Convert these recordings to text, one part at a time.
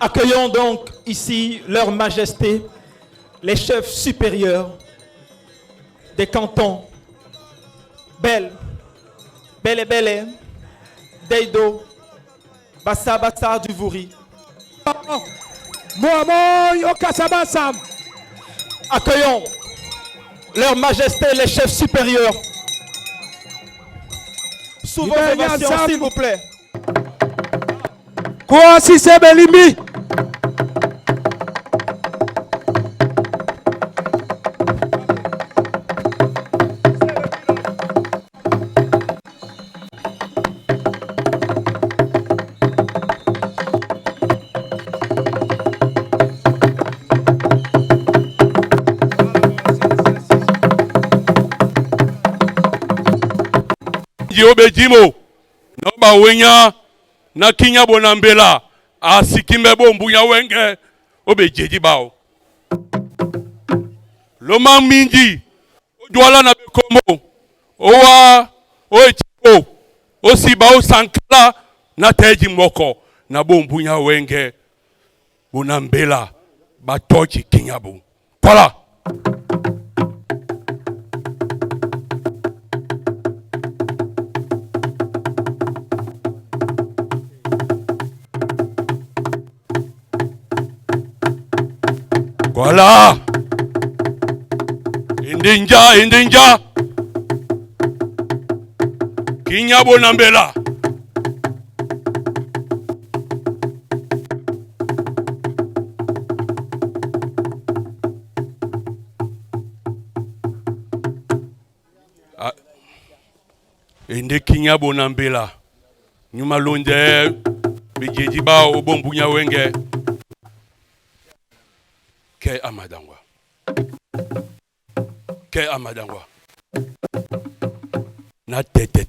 Accueillons donc ici leur majesté, les chefs supérieurs des cantons Bel, Bele Bele, Deido, Bassa Bassa du Vouri. Accueillons leur majesté, les chefs supérieurs. Sous vos ovations, s'il vous plaît. Quoi si c'est Belimbi? Obejimo no ba wenya na kinya bonambela asikimbe bombunya wenge obejeji bao loma mingi odwala na bekomo owa oechipo osiba osankala na teji moko na bombunya wenge bonambela batochi kinyabo kola Voilà. Indinja. Kinyabo nambela. Inde kinyabo nambela. Nyuma londe bijejiba obombunya wenge. Ke amadangwa. Na tete.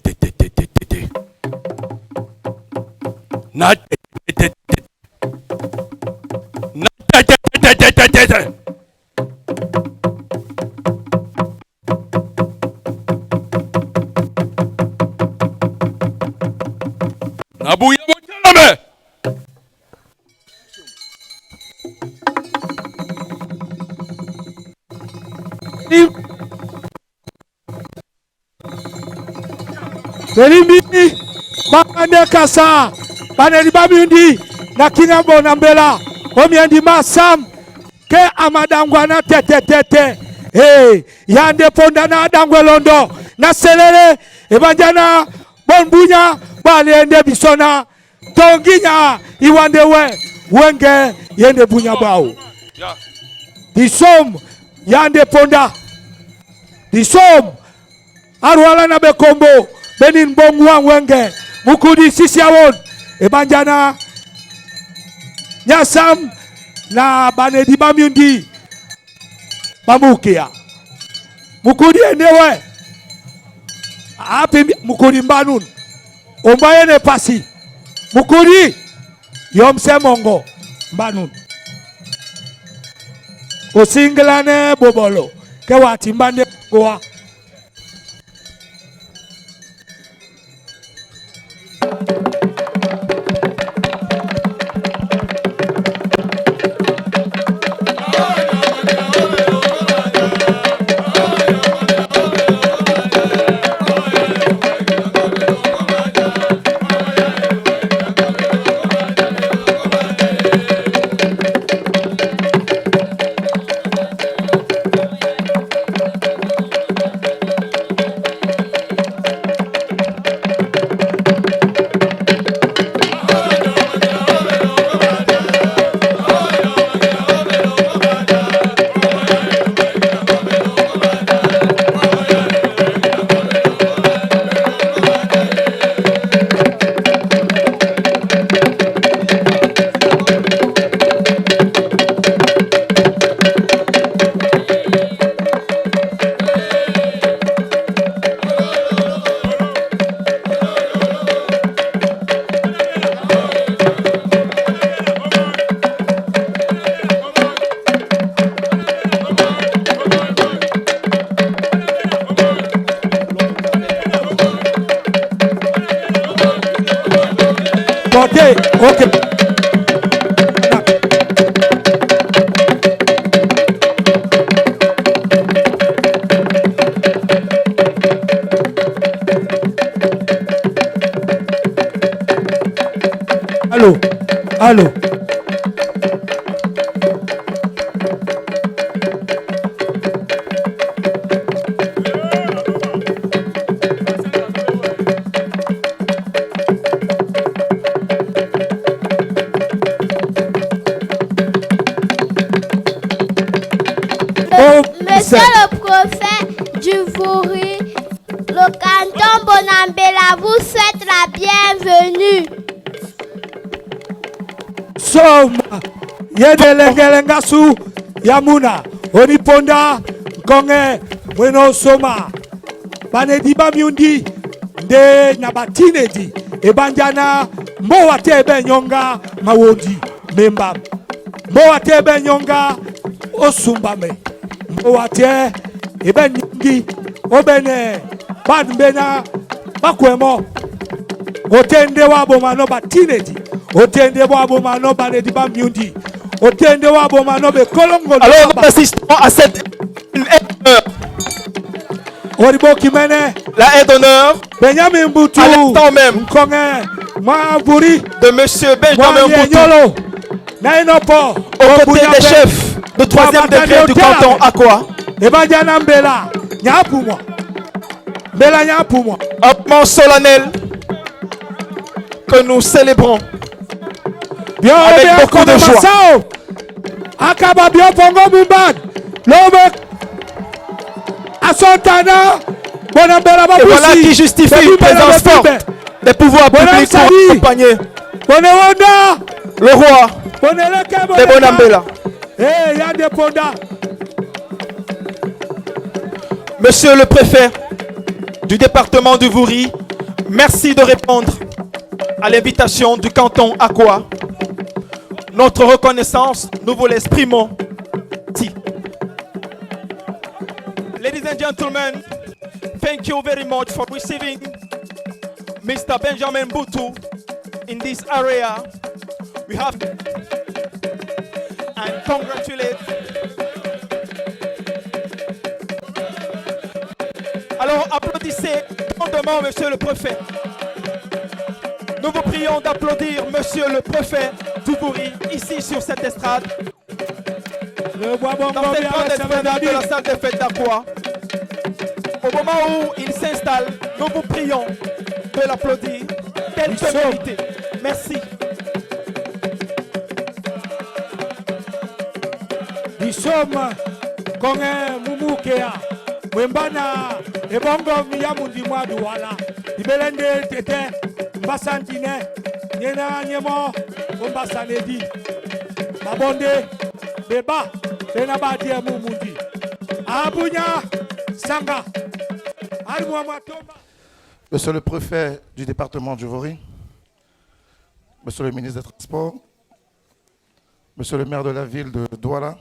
Na tete. Na buya bojalame. Belimbi Bande Kasa Banedi Bamundi na Kingambo Nambela Omiendi Masam Ke Amadangwa na tete Hey Yande Ponda na Adangwe Londo na Selele Ebanjana Bonbunya Balende Bisona Tonginya Iwandewe Wenge Yende Bunya Bao Disom Yande Ponda Disom Arwala na Bekombo Benin Bongwa Wenge Mukudi Sisiawon Ebanjana Nyasam na Banedi Bamundi Bamukia Mukudi endewe Api Mukudi Mbanun Ombaye ne pasi Mukudi Yomse Mongo Mbanun Osinglane Bobolo Kewati Mbande Goa Monsieur le prophète du Vouri, le canton Bonambela vous souhaite la bienvenue. Soma yedelengelenga su yamuna oniponda konge mweno soma banediba miundi nde na batinedi ebanjana mbo watebe nyonga mawondi memba mbo watebe nyonga osumbame mbo wate ebe nyingi obene badmbena bakwemo otende wabo mano batinedi otende wabo mano banediba miundi otende wabo mano be kolongo. Alors nous assistons à cette aide d'honneur. Oribo Kimene La aide d'honneur Benjamin Mbutu à l'instant même Nkonge Mavuri de monsieur Benjamin Mbutu Nyolo Nainopo aux côtés des chefs de 3e degré du canton Akwa. Ebanja Mbela Nyapumwa Mbela Nyapumwa. Un moment solennel que nous célébrons avec beaucoup de joie. Akaba bio pongo mumbad lobe asantana bonambela babusi. Et voilà qui justifie une présence forte des pouvoirs publics pour accompagner le roi de Bonambela. Monsieur le préfet du département du Vouri, merci de répondre à l'invitation du canton Akwa. Notre reconnaissance, nous vous l'exprimons. Ladies and gentlemen, thank you very much for receiving Mr. Benjamin Mbutu in this area. We have and congratulate. Alors applaudissez grandement Monsieur le préfet. Nous vous prions d'applaudir Monsieur le préfet du Vouri ici sur cette estrade. Dans cette grande estrade de la salle des fêtes d'Akwa. Au moment où il s'installe, nous vous prions de l'applaudir tel que mérité. Merci. Isoma konge mumukea mwembana ebongo miyamundi mwadu wala ibelende tete mbasantine nyena nyemo ombasanedi mabonde beba bena badia mumundi abunya sanga almwa matomba. Monsieur le préfet du département du Vouri, Monsieur le ministre des Transports, Monsieur le maire de la ville de Douala,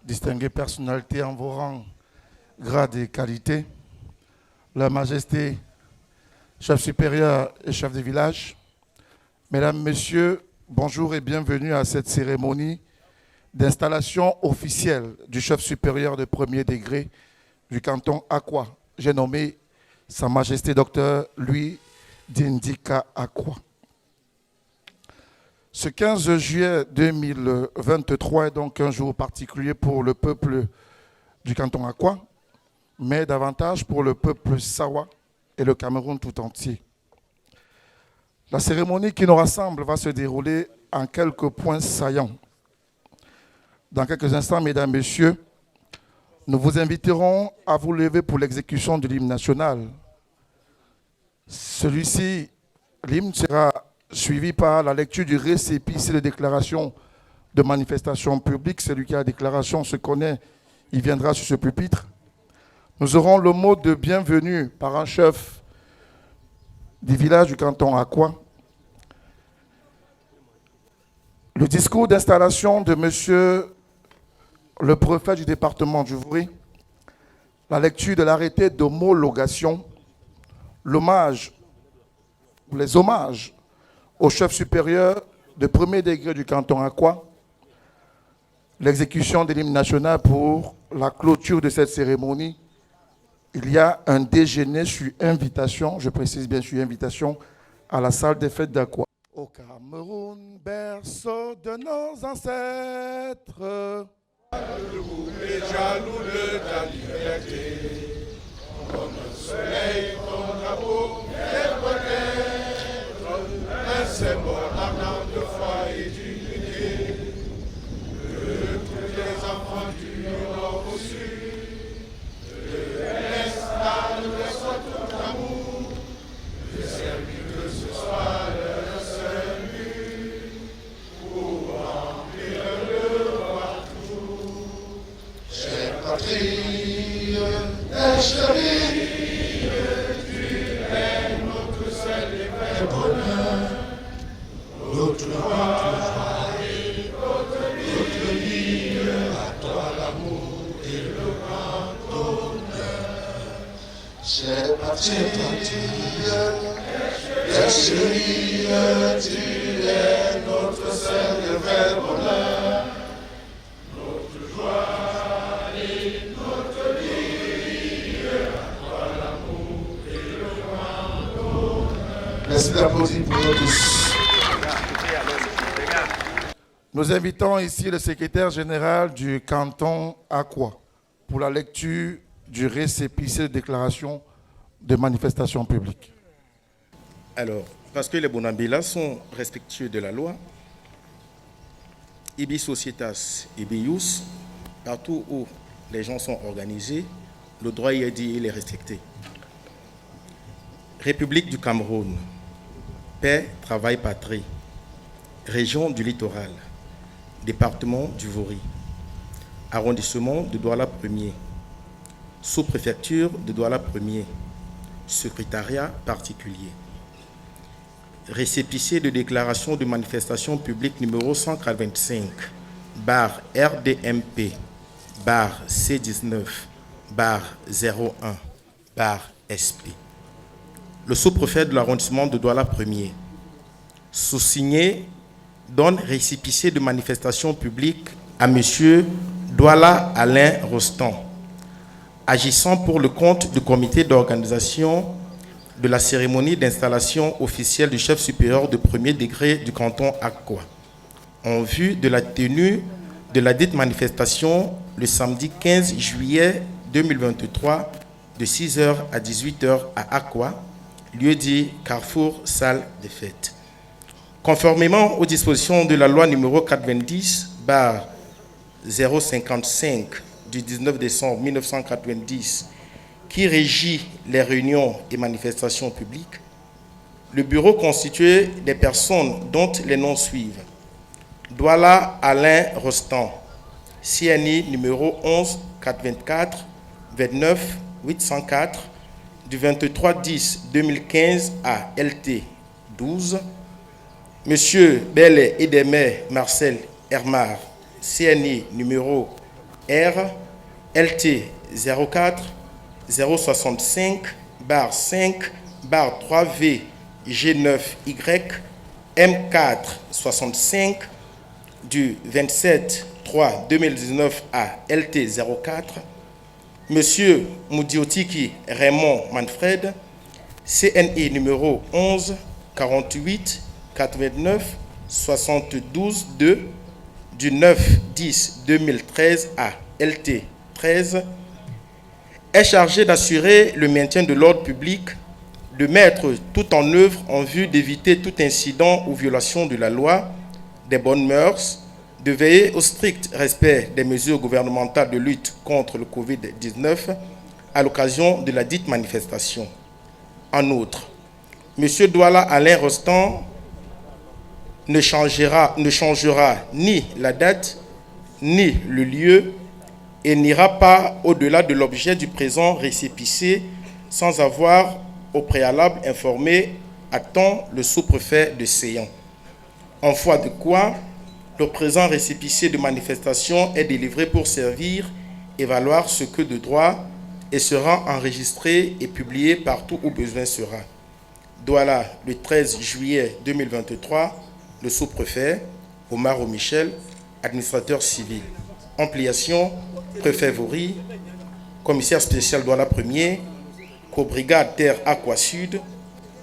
distinguées personnalités en vos rangs, grades et qualités, Leur Majesté, chef supérieur et chef de village, Mesdames, Messieurs, bonjour et bienvenue à cette cérémonie d'installation officielle du chef supérieur de premier degré du canton Akwa. J'ai nommé Sa Majesté Dr Louis Dindika Akwa. Ce 15 juillet 2023 est donc un jour particulier pour le peuple du canton Akwa, mais davantage pour le peuple Sawa et le Cameroun tout entier. La cérémonie qui nous rassemble va se dérouler en quelques points saillants. Dans quelques instants, Mesdames, Messieurs, nous vous inviterons à vous lever pour l'exécution de l'hymne national. Celui-ci, l'hymne sera suivi par la lecture du récépissé de déclaration de manifestation publique. Celui qui a la déclaration se connaît, il viendra sur ce pupitre. Nous aurons le mot de bienvenue par un chef du village du canton Akwa. Le discours d'installation de Monsieur le préfet du département du Vouri, la lecture de l'arrêté d'homologation, les hommages au chef supérieur de premier degré du canton Akwa, l'exécution de l'hymne national pour la clôture de cette cérémonie. Il y a un déjeuner sur invitation, je précise bien sur invitation, à la salle des fêtes d'Akwa. Au Cameroun, berceau de nos ancêtres, debout et jaloux de ta liberté, comme le soleil, ton drapeau est peut-être un symbole ardent de foi et d'unité, que tous les enfants du Nord au Sud C'est parti, chérie, tu es notre seul et vrai bonheur, notre joie et notre vie, à toi l'amour et le grand honneur. Merci d'applaudir pour nous tous. Nous invitons ici le secrétaire général du canton Aqua pour la lecture du récépissé de déclaration de manifestation publique. Alors, parce que les Bonambilas sont respectueux de la loi, Ibi Societas, Ibi Ius, partout où les gens sont organisés, le droit y est dit, il est respecté. République du Cameroun, paix, travail, patrie, région du littoral, département du Vaury, arrondissement de Douala 1er, sous-préfecture de Douala 1er, secrétariat particulier. Récépissé de déclaration de manifestation publique numéro 145, barre RDMP, barre C19, barre 01, barre SP. Le sous-préfet de l'arrondissement de Douala 1er, sous-signé, donne récépissé de manifestation publique à M. Douala Alain Rostand, agissant pour le compte du comité d'organisation de la cérémonie d'installation officielle du chef supérieur de premier degré du canton Aqua, en vue de la tenue de la dite manifestation le samedi 15 juillet 2023 de 6h à 18h à Aqua, lieu dit Carrefour Salle des Fêtes. Conformément aux dispositions de la loi numéro 90/055 du 19 décembre 1990 qui régit les réunions et manifestations publiques, le bureau constitué des personnes dont les noms suivent: Douala Alain Rostand, CNI numéro 11 424 29 804 du 23-10-2015 à LT 12, Monsieur Belle Edemé Marcel Hermar, CNI numéro R LT 04 065 5 3V G9Y M4 65 du 27-3-2019 à LT 04, Monsieur Moudiotiki Raymond Manfred, CNI numéro 11 48 89 72 2 du 9-10-2013 à LT 13, est chargé d'assurer le maintien de l'ordre public, de mettre tout en œuvre en vue d'éviter tout incident ou violation de la loi, des bonnes mœurs, de veiller au strict respect des mesures gouvernementales de lutte contre le Covid-19 à l'occasion de la dite manifestation. En outre, M. Douala Alain Rostand ne changera ni la date, ni le lieu, et n'ira pas au-delà de l'objet du présent récépissé sans avoir au préalable informé à temps le sous-préfet de Séan. En foi de quoi, le présent récépissé de manifestation est délivré pour servir et valoir ce que de droit et sera enregistré et publié partout où besoin sera. Douala, le 13 juillet 2023, le sous-préfet, Omar Michel, administrateur civil. Ampliation, préfet Vaury, commissaire spécial Douala 1er, co-brigade Terre Aqua Sud,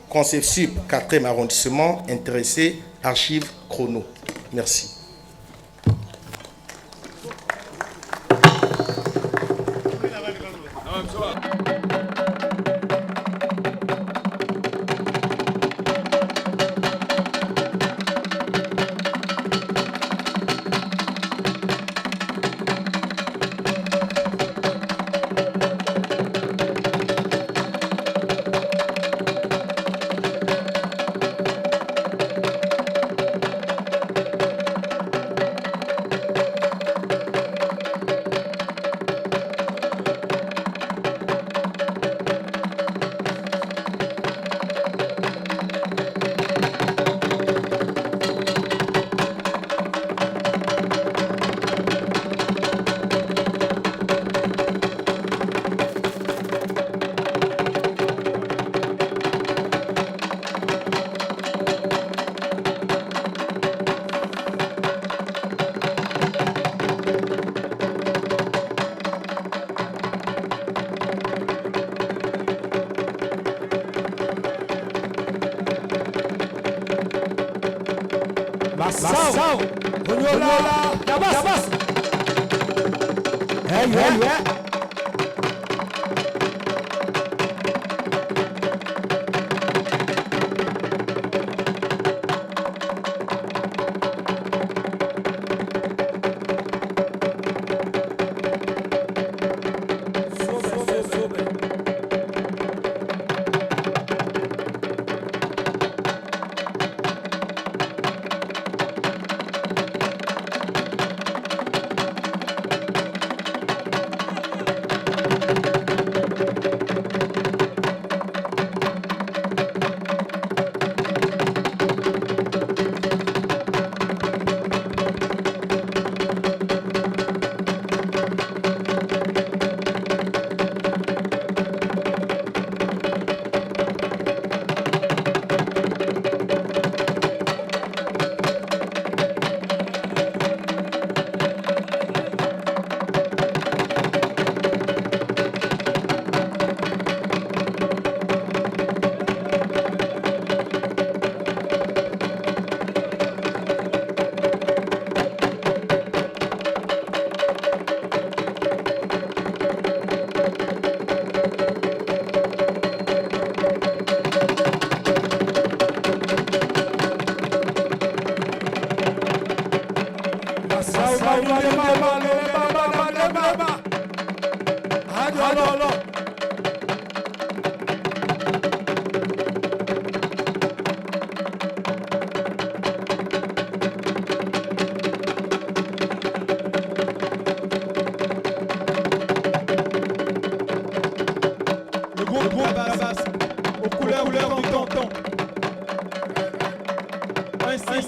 conseil sup 4e arrondissement, intéressé, archives chrono. Merci. Masao, Onyola, Yabas. Hey.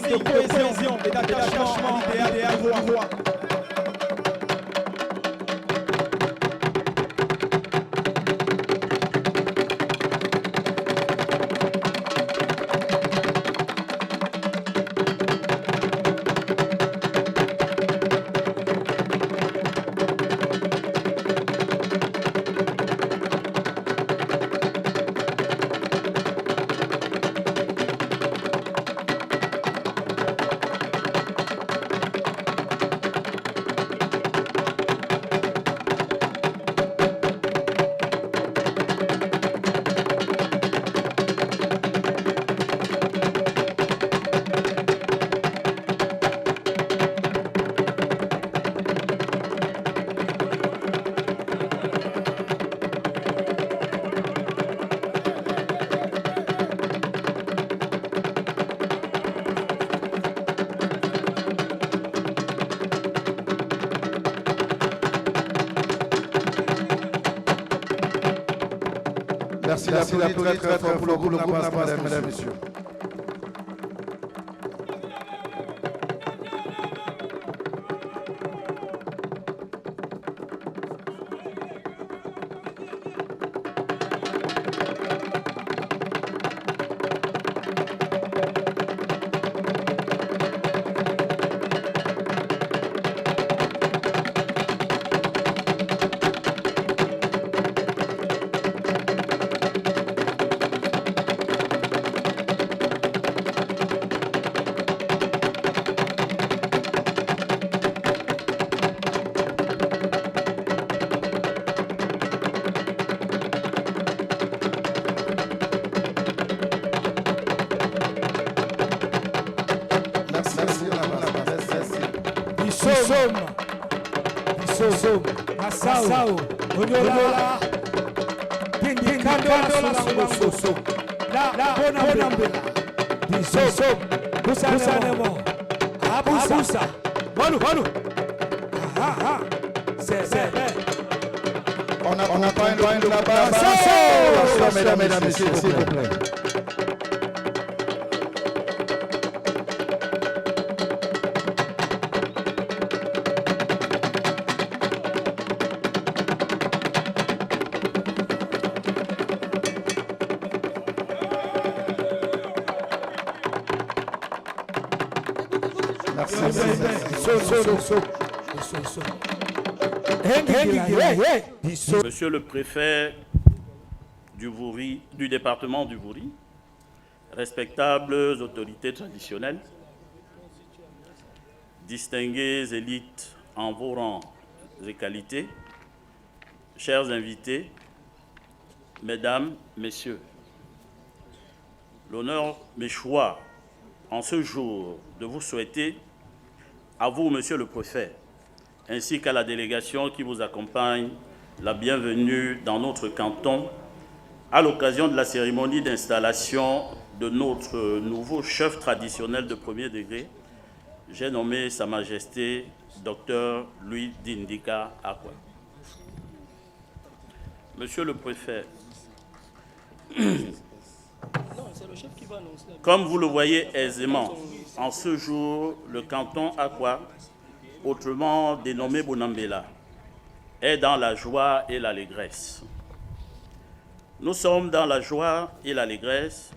de cohésion et d'attachement à l'idéal du roi. Merci d'applaudir très fort pour le groupe Napas, mesdames et messieurs. Masao, Onyola, Tindikandola, Soso, La Bonambela, Disoso, Busanemo, Abusa, Manu, On n'a pas un loin de la base. Mesdames et messieurs, s'il vous plaît. Monsieur le préfet du département du Vouri, respectables autorités traditionnelles, distinguées élites en vos rangs et qualités, chers invités, mesdames, messieurs, l'honneur m'échoit en ce jour de vous souhaiter, à vous, monsieur le préfet, ainsi qu'à la délégation qui vous accompagne, la bienvenue dans notre canton à l'occasion de la cérémonie d'installation de notre nouveau chef traditionnel de premier degré. J'ai nommé Sa Majesté Dr Louis Dindika Akwa. Monsieur le préfet, comme vous le voyez aisément, en ce jour, le canton Akwa, autrement dénommé Bonambela, est dans la joie et l'allégresse. Nous sommes dans la joie et l'allégresse,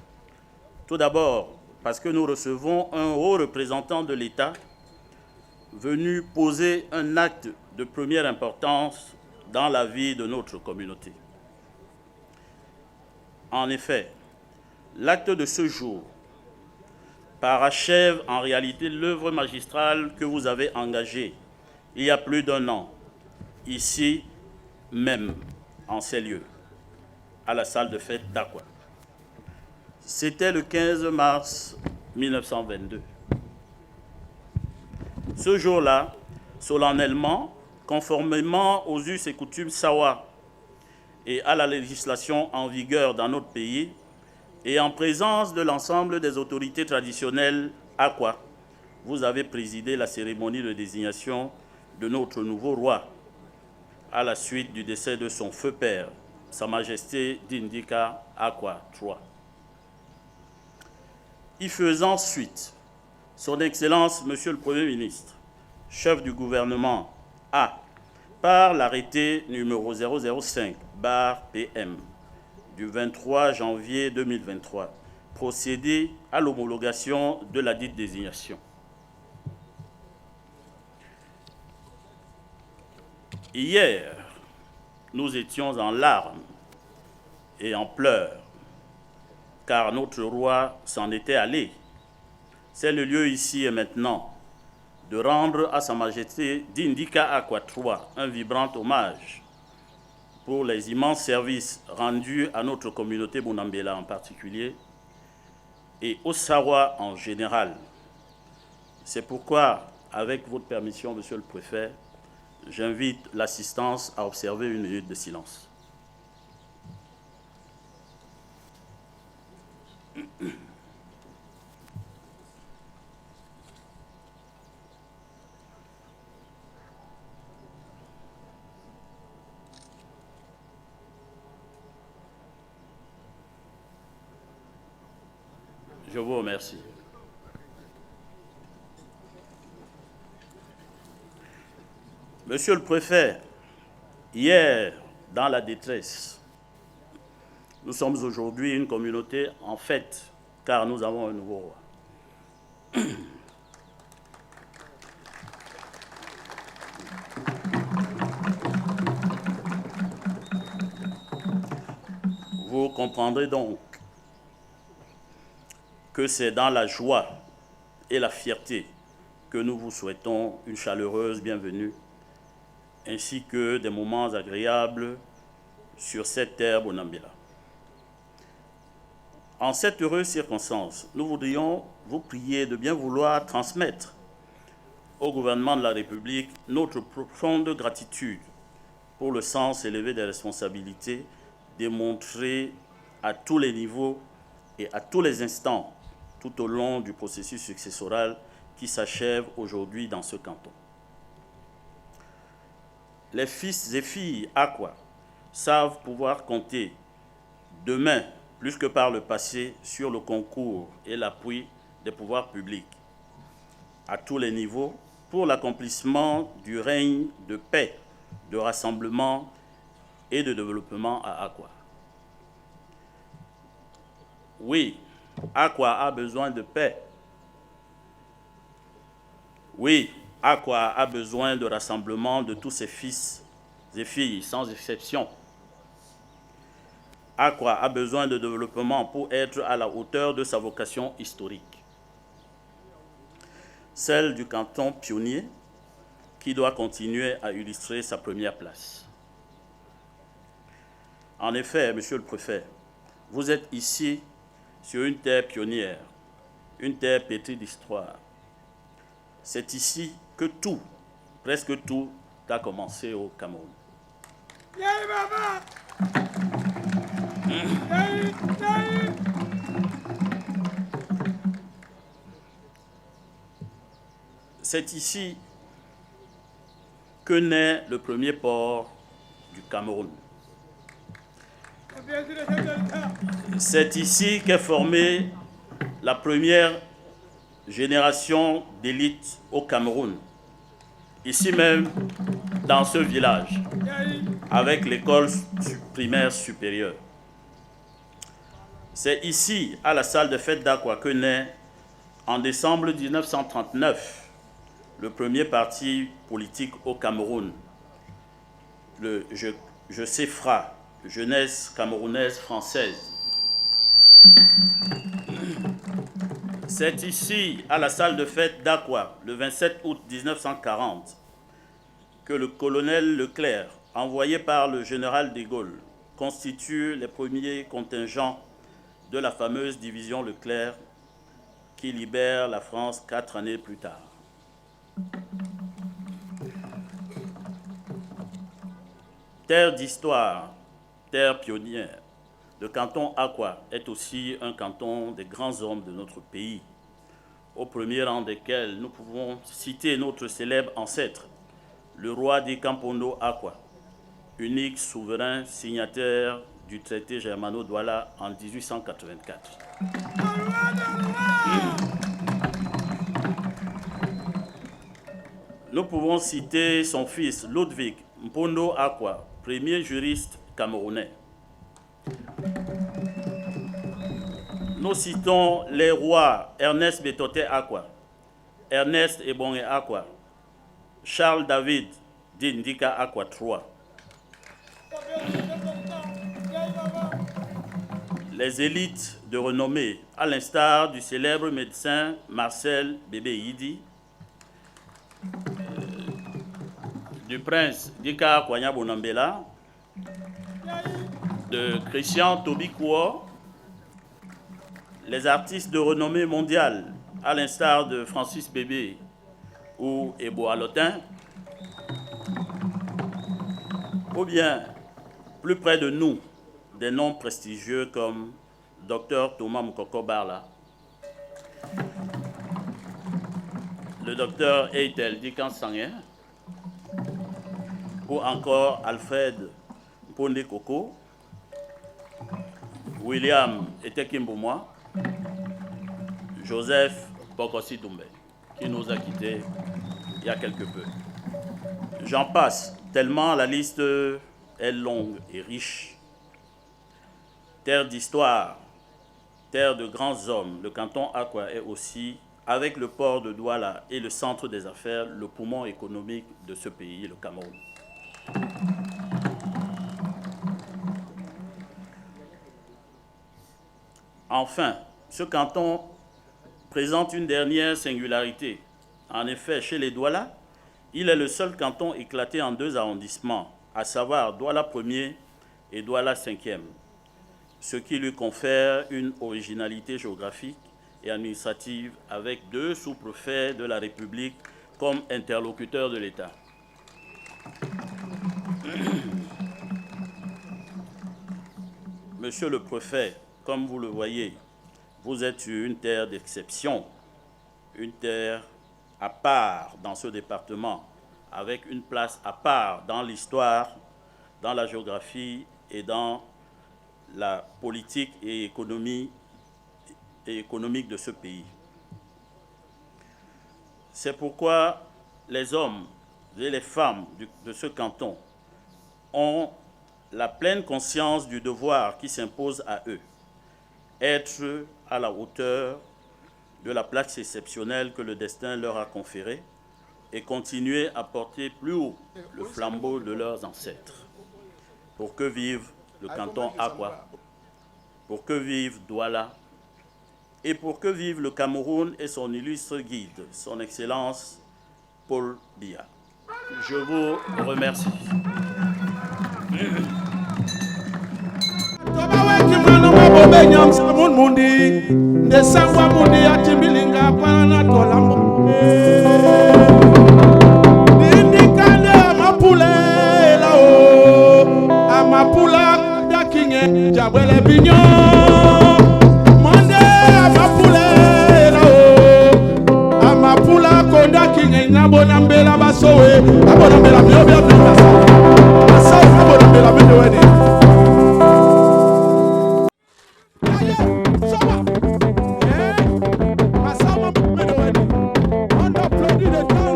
tout d'abord parce que nous recevons un haut représentant de l'État venu poser un acte de première importance dans la vie de notre communauté. En effet, l'acte de ce jour parachève en réalité l'œuvre magistrale que vous avez engagée il y a plus d'1 an, ici même, en ces lieux, à la salle de fête d'Akwa. C'était le 15 mars 1922. Ce jour-là, solennellement, conformément aux us et coutumes Sawa et à la législation en vigueur dans notre pays, et en présence de l'ensemble des autorités traditionnelles Akwa, vous avez présidé la cérémonie de désignation de notre nouveau roi à la suite du décès de son feu père, Sa Majesté Dindika Akwa III. Y faisant suite, Son Excellence, Monsieur le Premier ministre, chef du gouvernement, a, par l'arrêté numéro 005/PM du 23 janvier 2023, procédé à l'homologation de la dite désignation. Hier, nous étions en larmes et en pleurs, car notre roi s'en était allé. C'est le lieu ici et maintenant de rendre à Sa Majesté Dindika Akwa III un vibrant hommage pour les immenses services rendus à notre communauté Bonambela en particulier et au Sawa en général. C'est pourquoi, avec votre permission, Monsieur le Préfet, j'invite l'assistance à observer 1 minute de silence. Je vous remercie. Monsieur le Préfet, hier, dans la détresse, nous sommes aujourd'hui une communauté en fête, car nous avons un nouveau roi. Vous comprendrez donc que c'est dans la joie et la fierté que nous vous souhaitons une chaleureuse bienvenue, ainsi que des moments agréables sur cette terre Bonambela. En cette heureuse circonstance, nous voudrions vous prier de bien vouloir transmettre au gouvernement de la République notre profonde gratitude pour le sens élevé des responsabilités démontrées à tous les niveaux et à tous les instants tout au long du processus successoral qui s'achève aujourd'hui dans ce canton. Les fils et filles Akwa savent pouvoir compter demain, plus que par le passé, sur le concours et l'appui des pouvoirs publics à tous les niveaux pour l'accomplissement du règne de paix, de rassemblement et de développement à Akwa. Oui, Akwa a besoin de paix. Oui, Akwa a besoin de rassemblement de tous ses fils et filles, sans exception. Akwa a besoin de développement pour être à la hauteur de sa vocation historique. celle du canton pionnier, qui doit continuer à illustrer sa première place. En effet, Monsieur le Préfet, vous êtes ici sur une terre pionnière, une terre pétrie d'histoire. C'est ici que tout, presque tout, a commencé au Cameroun. C'est ici que naît le premier port du Cameroun. C'est ici qu'est formée la première génération d'élite au Cameroun. Ici même, dans ce village, avec l'école primaire supérieure. C'est ici, à la salle de fête d'Aqua, que naît, en décembre 1939, le premier parti politique au Cameroun, le JCFRA, Jeunesse camerounaise française. C'est ici, à la salle de fête d'Aqua, le 27 août 1940, que le colonel Leclerc, envoyé par le général de Gaulle, constitue les premiers contingents de la fameuse division Leclerc qui libère la France 4 années plus tard. Terre d'histoire, terre pionnière, le canton Aqua est aussi un canton des grands hommes de notre pays, au premier rang desquels nous pouvons citer notre célèbre ancêtre, le roi des Campondo Aqua, unique souverain signataire du traité Germano-Douala en 1884. Nous pouvons citer son fils Ludwig Mpondo Aqua, premier juriste camerounais. Nous citons les rois Ernest Betote Aqua, Ernest Ebonge Aqua, Charles David d'Indika Aqua III. Les élites de renommée, à l'instar du célèbre médecin Marcel Bébé Yidi, du prince Dika Kwanya Bonambela, de Christian Tobikuo, les artistes de renommée mondiale, à l'instar de Francis Bébé ou Ebo Alotin, ou bien, plus près de nous, des noms prestigieux comme Dr Thomas Mukoko Barla, le Dr Eitel Dikan Sangé, ou encore Alfred Mponde Koko, William Etekimbouma, Joseph Bokosi Doumbé, qui nous a quittés il y a quelque peu. J'en passe, tellement la liste est longue et riche. Terre d'histoire, terre de grands hommes, le canton Aqua est aussi, avec le port de Douala et le centre des affaires, le poumon économique de ce pays, le Cameroun. Enfin, ce canton présente une dernière singularité. En effet, chez les Douala, il est le seul canton éclaté en deux arrondissements, à savoir Douala 1er et Douala 5e, ce qui lui confère une originalité géographique et administrative avec deux sous-préfets de la République comme interlocuteurs de l'État. Monsieur le préfet, comme vous le voyez, vous êtes une terre d'exception, une terre à part dans ce département, avec une place à part dans l'histoire, dans la géographie et dans la politique et économique de ce pays. C'est pourquoi les hommes et les femmes de ce canton ont la pleine conscience du devoir qui s'impose à eux, être à la hauteur de la place exceptionnelle que le destin leur a conférée et continuer à porter plus haut le flambeau de leurs ancêtres. Pour que vive le canton Aqua, pour que vive Douala, et pour que vive le Cameroun et son illustre guide, son Excellence Paul Biya. Je vous remercie. On applaudit le temps.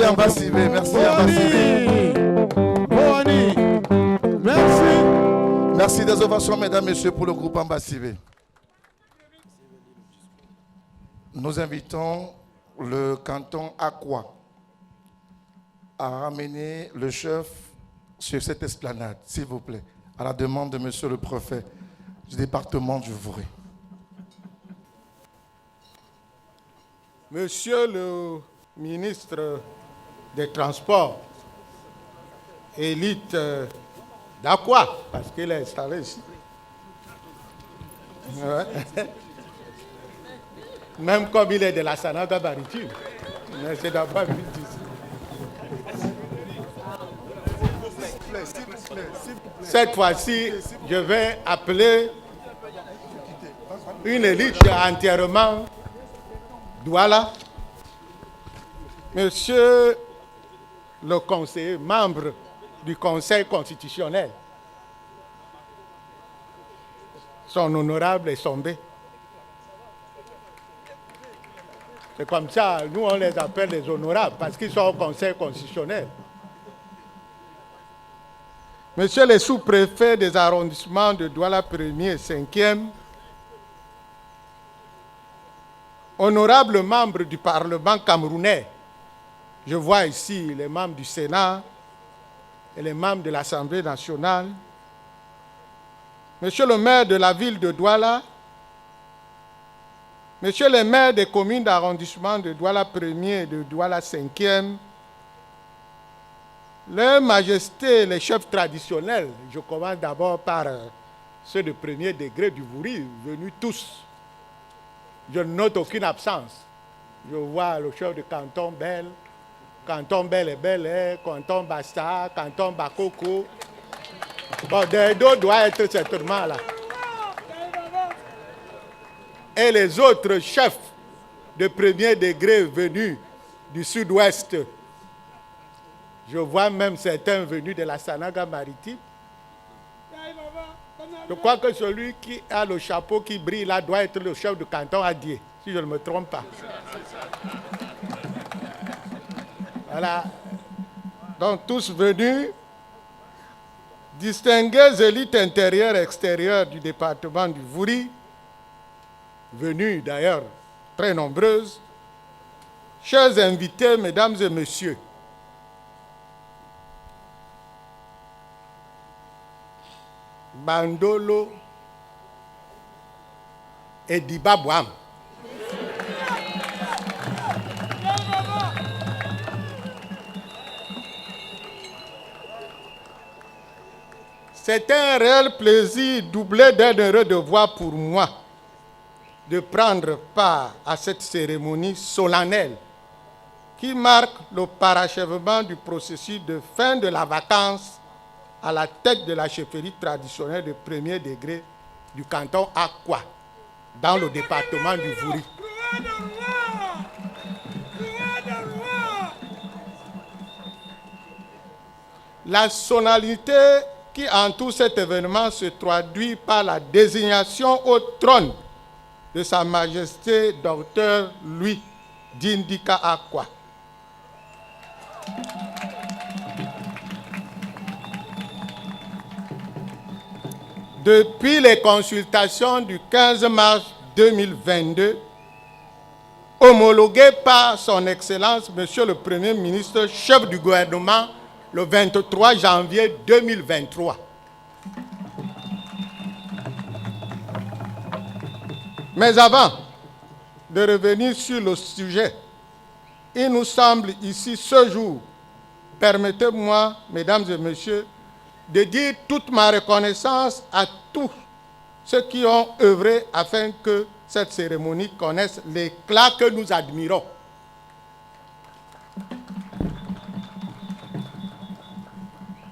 Merci Ambassivé, merci Ambassivé. Boni. Merci. Merci des ovations, mesdames, messieurs, pour le groupe Ambassivé. Nous invitons le canton Aqua à ramener le chef sur cette esplanade, s'il vous plaît, à la demande de monsieur le préfet du département du Vouri. Monsieur le ministre des Transports, élite d'Aqua, parce qu'il est installé ici. Ouais. Même comme il est de la Sanaga maritime. Mais c'est d'abord lui dire. Cette fois-ci, je vais appeler une élite entièrement Douala. Monsieur le conseiller, membre du Conseil constitutionnel, son honorable Sombé. C'est comme ça, nous on les appelle les honorables parce qu'ils sont au Conseil constitutionnel. Monsieur le sous-préfet des arrondissements de Douala 1er et 5e, honorables membres du Parlement camerounais, je vois ici les membres du Sénat et les membres de l'Assemblée nationale, monsieur le maire de la ville de Douala, monsieur le maire des communes d'arrondissement de Douala 1er et de Douala 5e, Leur Majesté, les chefs traditionnels, je commence d'abord par ceux de premier degré du Vouri, venus tous. Je ne note aucune absence. Je vois le chef de canton Bel, canton Bel et Bel, canton Basta, canton Bakoko. Bon, Dedo doit être certainement là. Et les autres chefs de premier degré venus du sud-ouest. Je vois même certains venus de la Sanaga maritime. Je crois que celui qui a le chapeau qui brille là doit être le chef de canton Adié, si je ne me trompe pas. Voilà. Donc tous venus, distinguées élites intérieures et extérieures du département du Vouri, venues d'ailleurs très nombreuses, chers invités, mesdames et messieurs, Bandolo et Dibabouam. C'est un réel plaisir doublé d'un heureux devoir pour moi de prendre part à cette cérémonie solennelle qui marque le parachèvement du processus de fin de la vacance à la tête de la chefferie traditionnelle de premier degré du canton Aqua, dans le département du Vouri. La solennité qui entoure cet événement se traduit par la désignation au trône de Sa Majesté Dr Louis Dindika Aqua. Depuis les consultations du 15 mars 2022, homologuées par son Excellence, Monsieur le Premier ministre, chef du gouvernement, le 23 janvier 2023. Mais avant de revenir sur le sujet, il nous semble ici ce jour, permettez-moi, mesdames et messieurs, de dire toute ma reconnaissance à tous ceux qui ont œuvré afin que cette cérémonie connaisse l'éclat que nous admirons.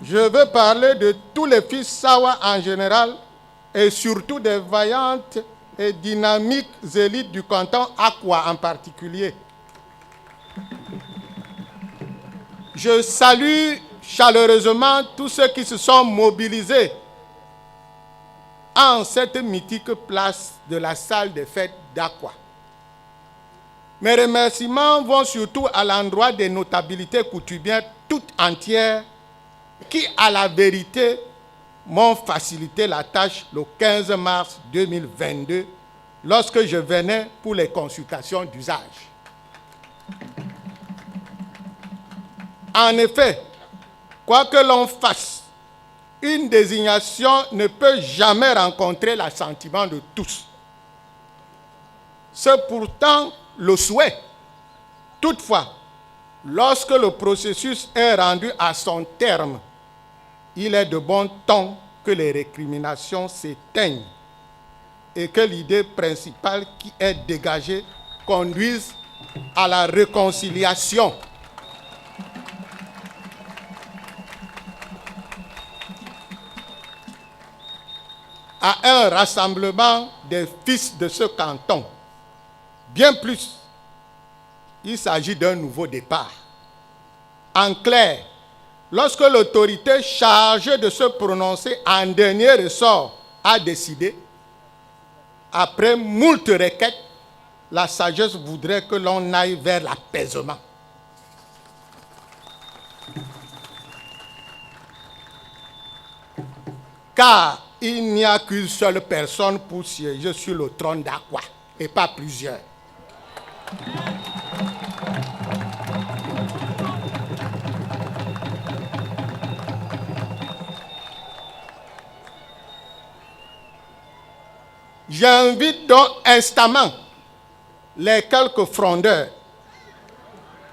Je veux parler de tous les fils Sawa en général et surtout des vaillantes et dynamiques élites du canton Aqua en particulier. Je salue chaleureusement tous ceux qui se sont mobilisés en cette mythique place de la salle des fêtes d'Aqua. Mes remerciements vont surtout à l'endroit des notabilités coutumières toutes entières qui, à la vérité, m'ont facilité la tâche le 15 mars 2022 lorsque je venais pour les consultations d'usage. En effet, quoi que l'on fasse, une désignation ne peut jamais rencontrer l'assentiment de tous. C'est pourtant le souhait. Toutefois, lorsque le processus est rendu à son terme, il est de bon ton que les récriminations s'éteignent et que l'idée principale qui est dégagée conduise à la réconciliation. À un rassemblement des fils de ce canton. Bien plus, il s'agit d'un nouveau départ. En clair, lorsque l'autorité chargée de se prononcer en dernier ressort a décidé, après moult requêtes, la sagesse voudrait que l'on aille vers l'apaisement. Car il n'y a qu'une seule personne pour siéger sur le trône d'Aqua, et pas plusieurs. J'invite donc instamment les quelques frondeurs,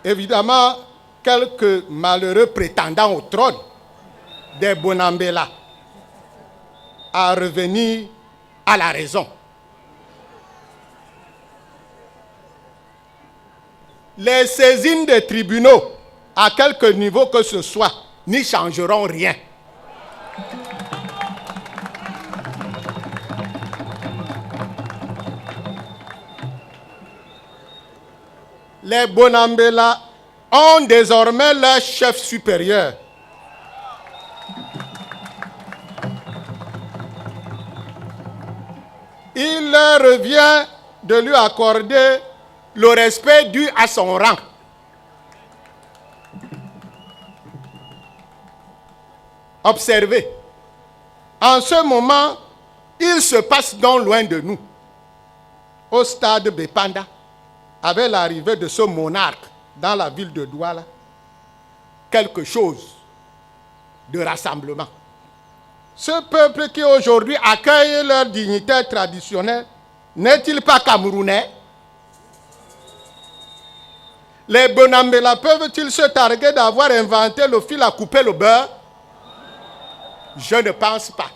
évidemment quelques malheureux prétendants au trône des Bonambela, à revenir à la raison. Les saisines des tribunaux, à quelque niveau que ce soit, n'y changeront rien. Les Bonambela ont désormais leur chef supérieur. Il leur revient de lui accorder le respect dû à son rang. Observez, en ce moment, il se passe donc loin de nous, au stade Bepanda, avec l'arrivée de ce monarque dans la ville de Douala, quelque chose de rassemblement. Ce peuple qui aujourd'hui accueille leur dignitaire traditionnelle, n'est-il pas camerounais? Les Bonambela peuvent-ils se targuer d'avoir inventé le fil à couper le beurre? Je ne pense pas.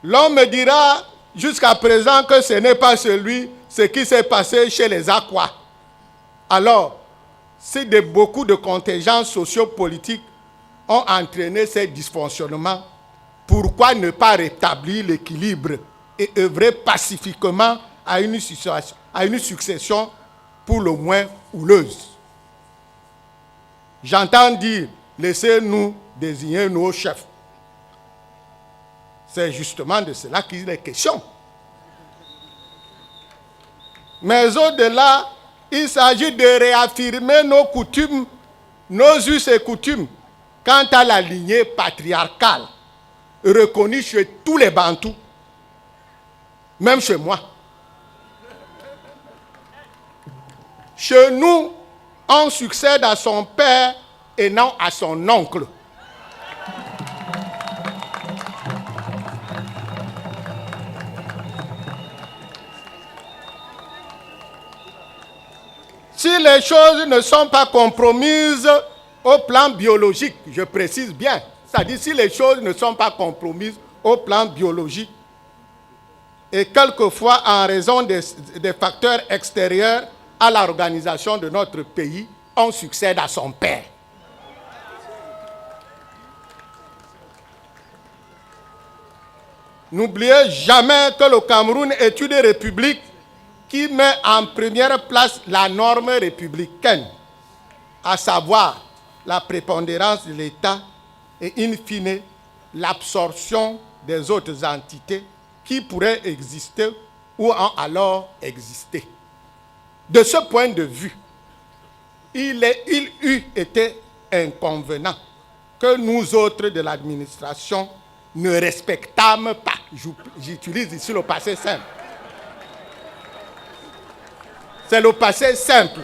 L'on me dira jusqu'à présent que ce n'est pas ce qui s'est passé chez les Aquas. Alors, si beaucoup de contingences sociopolitiques ont entraîné ces dysfonctionnements, pourquoi ne pas rétablir l'équilibre et œuvrer pacifiquement à une succession pour le moins houleuse? J'entends dire, laissez-nous désigner nos chefs. C'est justement de cela qu'il est question. Mais au-delà, il s'agit de réaffirmer nos coutumes, nos us et coutumes, quant à la lignée patriarcale, reconnue chez tous les Bantous, même chez moi. Chez nous, on succède à son père et non à son oncle. Si les choses ne sont pas compromises au plan biologique, je précise bien, c'est-à-dire si les choses ne sont pas compromises au plan biologique, et quelquefois en raison des facteurs extérieurs à l'organisation de notre pays, on succède à son père. N'oubliez jamais que le Cameroun est une république qui met en première place la norme républicaine, à savoir la prépondérance de l'État et, in fine, l'absorption des autres entités qui pourraient exister ou ont alors existé. De ce point de vue, il eût été inconvenant que nous autres de l'administration ne respectâmes pas, j'utilise ici le passé simple. C'est le passé simple.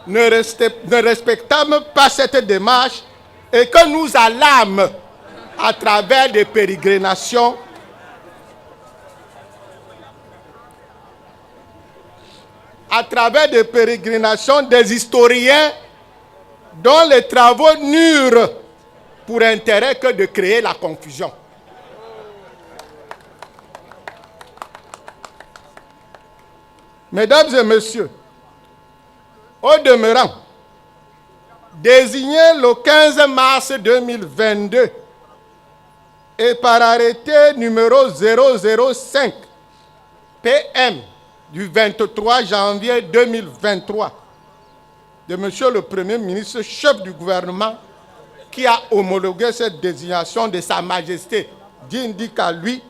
Ne respectâmes pas cette démarche et que nous allâmes à travers des pérégrinations des historiens dont les travaux n'eurent pour intérêt que de créer la confusion. Mesdames et messieurs, au demeurant, désigné le 15 mars 2022 et par arrêté numéro 005 PM du 23 janvier 2023 de Monsieur le Premier ministre, chef du gouvernement, qui a homologué cette désignation de Sa Majesté Dindika lui,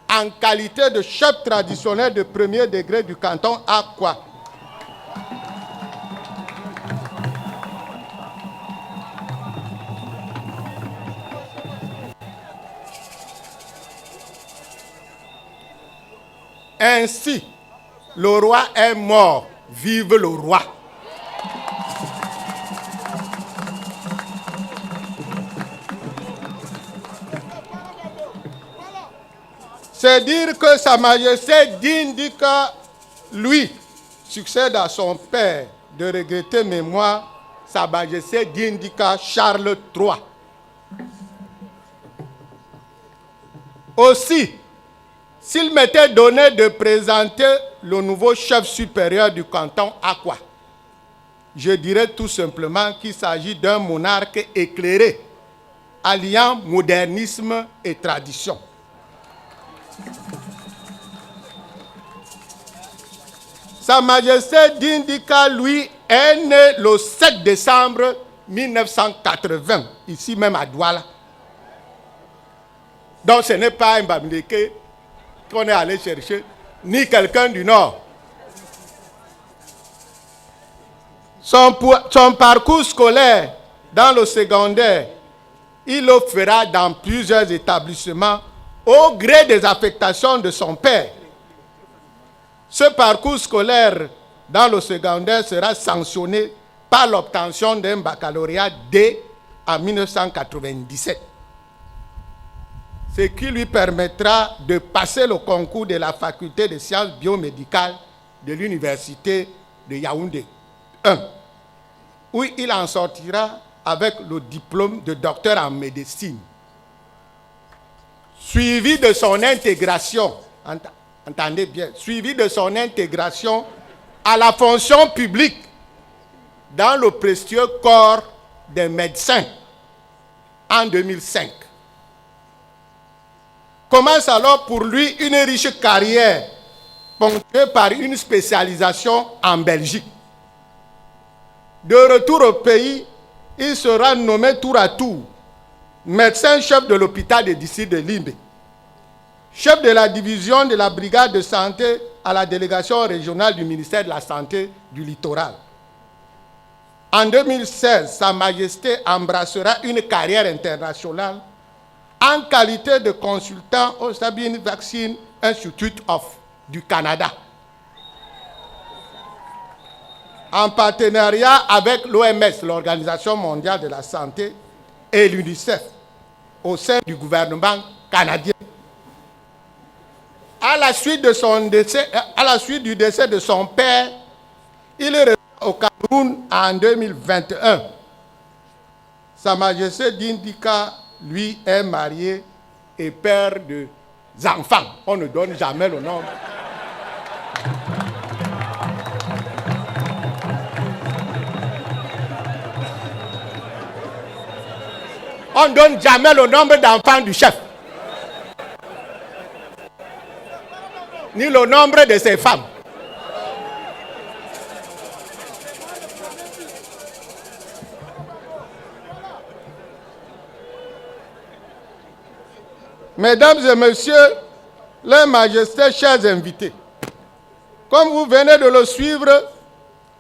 en qualité de chef traditionnel de premier degré du canton Akwa. Ainsi, le roi est mort, vive le roi. C'est dire que Sa Majesté Dindika, lui, succède à son père de regretter mémoire, Sa Majesté Dindika Charles III. Aussi, s'il m'était donné de présenter le nouveau chef supérieur du canton Akwa, je dirais tout simplement qu'il s'agit d'un monarque éclairé, alliant modernisme et tradition. Sa Majesté Dindika, lui, est né le 7 décembre 1980, ici même à Douala. Donc ce n'est pas un Bamileke qu'on est allé chercher, ni quelqu'un du Nord. Son parcours scolaire dans le secondaire, il le fera dans plusieurs établissements au gré des affectations de son père. Ce parcours scolaire dans le secondaire sera sanctionné par l'obtention d'un baccalauréat D en 1997. Ce qui lui permettra de passer le concours de la faculté de sciences biomédicales de l'université de Yaoundé 1, où il en sortira avec le diplôme de docteur en médecine. Suivi de son intégration, entendez bien, suivi de son intégration à la fonction publique dans le prestigieux corps des médecins en 2005. Commence alors pour lui une riche carrière ponctuée par une spécialisation en Belgique. De retour au pays, il sera nommé tour à tour médecin-chef de l'hôpital des districts de Limbe, chef de la division de la brigade de santé à la délégation régionale du ministère de la Santé du Littoral. En 2016, Sa Majesté embrassera une carrière internationale en qualité de consultant au Sabin Vaccine Institute du Canada, en partenariat avec l'OMS, l'Organisation mondiale de la santé, et l'UNICEF, au sein du gouvernement canadien. À la suite du décès de son père, il est revenu au Cameroun en 2021. Sa Majesté Dindika, lui, est marié et père de enfants. On ne donne jamais le nom. On ne donne jamais le nombre d'enfants du chef, ni le nombre de ses femmes. Mesdames et messieurs, leurs majestés, chers invités, comme vous venez de le suivre,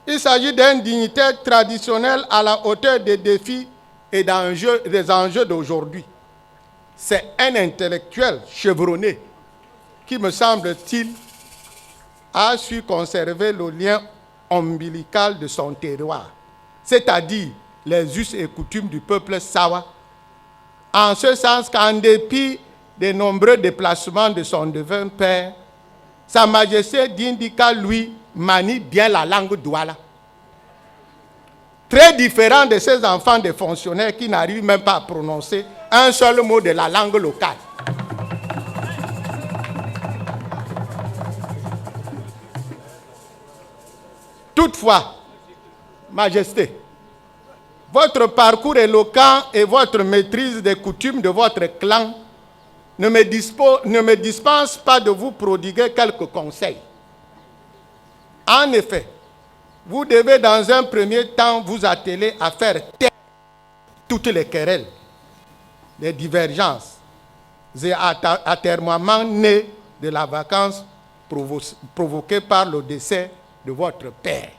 il s'agit d'un dignitaire traditionnel à la hauteur des défis et des enjeux d'aujourd'hui. C'est un intellectuel chevronné qui, me semble-t-il, a su conserver le lien ombilical de son terroir, c'est-à-dire les us et coutumes du peuple Sawa, en ce sens qu'en dépit des nombreux déplacements de son défunt père, Sa Majesté Dindika, lui, manie bien la langue douala. Très différent de ses enfants de fonctionnaires qui n'arrivent même pas à prononcer un seul mot de la langue locale. Toutefois, Majesté, votre parcours éloquent et votre maîtrise des coutumes de votre clan ne me dispense pas de vous prodiguer quelques conseils. En effet, vous devez dans un premier temps vous atteler à faire taire toutes les querelles, les divergences et atermoiements nés de la vacance provoquée par le décès de votre père.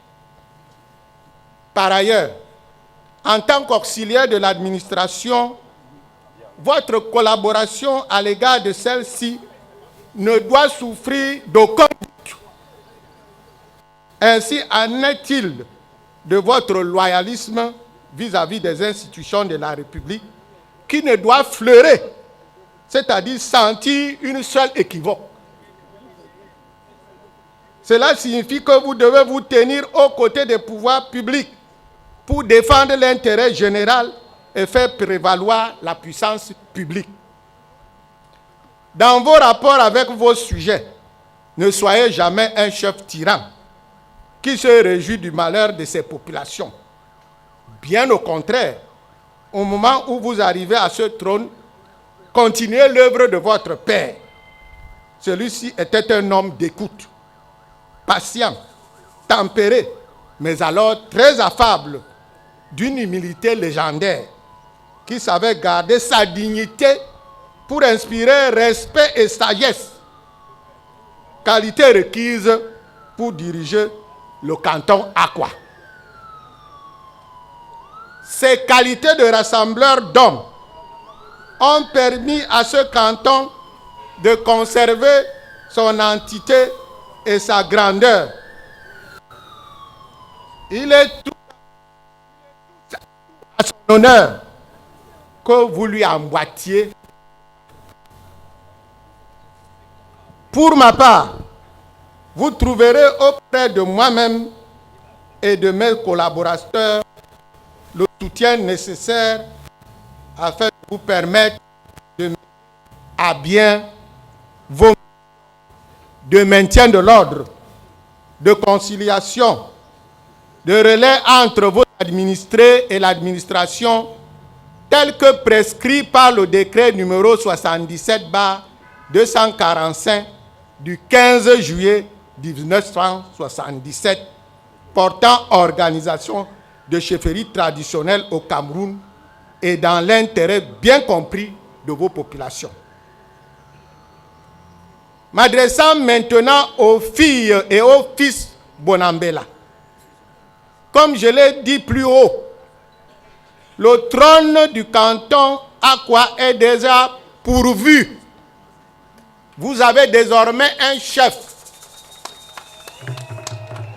Par ailleurs, en tant qu'auxiliaire de l'administration, votre collaboration à l'égard de celle-ci ne doit souffrir d'aucun doute. Ainsi en est-il de votre loyalisme vis-à-vis des institutions de la République qui ne doit fleurer, c'est-à-dire sentir une seule équivoque. Cela signifie que vous devez vous tenir aux côtés des pouvoirs publics pour défendre l'intérêt général et faire prévaloir la puissance publique. Dans vos rapports avec vos sujets, ne soyez jamais un chef tyran qui se réjouit du malheur de ses populations. Bien au contraire, au moment où vous arrivez à ce trône, continuez l'œuvre de votre père. Celui-ci était un homme d'écoute, patient, tempéré, mais alors très affable, d'une humilité légendaire, qui savait garder sa dignité pour inspirer respect et sagesse, qualité requise pour diriger le canton Akwa. Ces qualités de rassembleur d'hommes ont permis à ce canton de conserver son entité et sa grandeur. Il est tout à son honneur que vous lui emboîtiez. Pour ma part, vous trouverez auprès de moi-même et de mes collaborateurs le soutien nécessaire afin de vous permettre de mener à bien vos missions de maintien de l'ordre, de conciliation, de relais entre vos administrés et l'administration, tel que prescrit par le décret numéro 77/245 du 15 juillet 1977 portant organisation de chefferie traditionnelle au Cameroun et dans l'intérêt bien compris de vos populations. M'adressant maintenant aux filles et aux fils Bonambela, comme je l'ai dit plus haut, le trône du canton Akwa est déjà pourvu. Vous avez désormais un chef.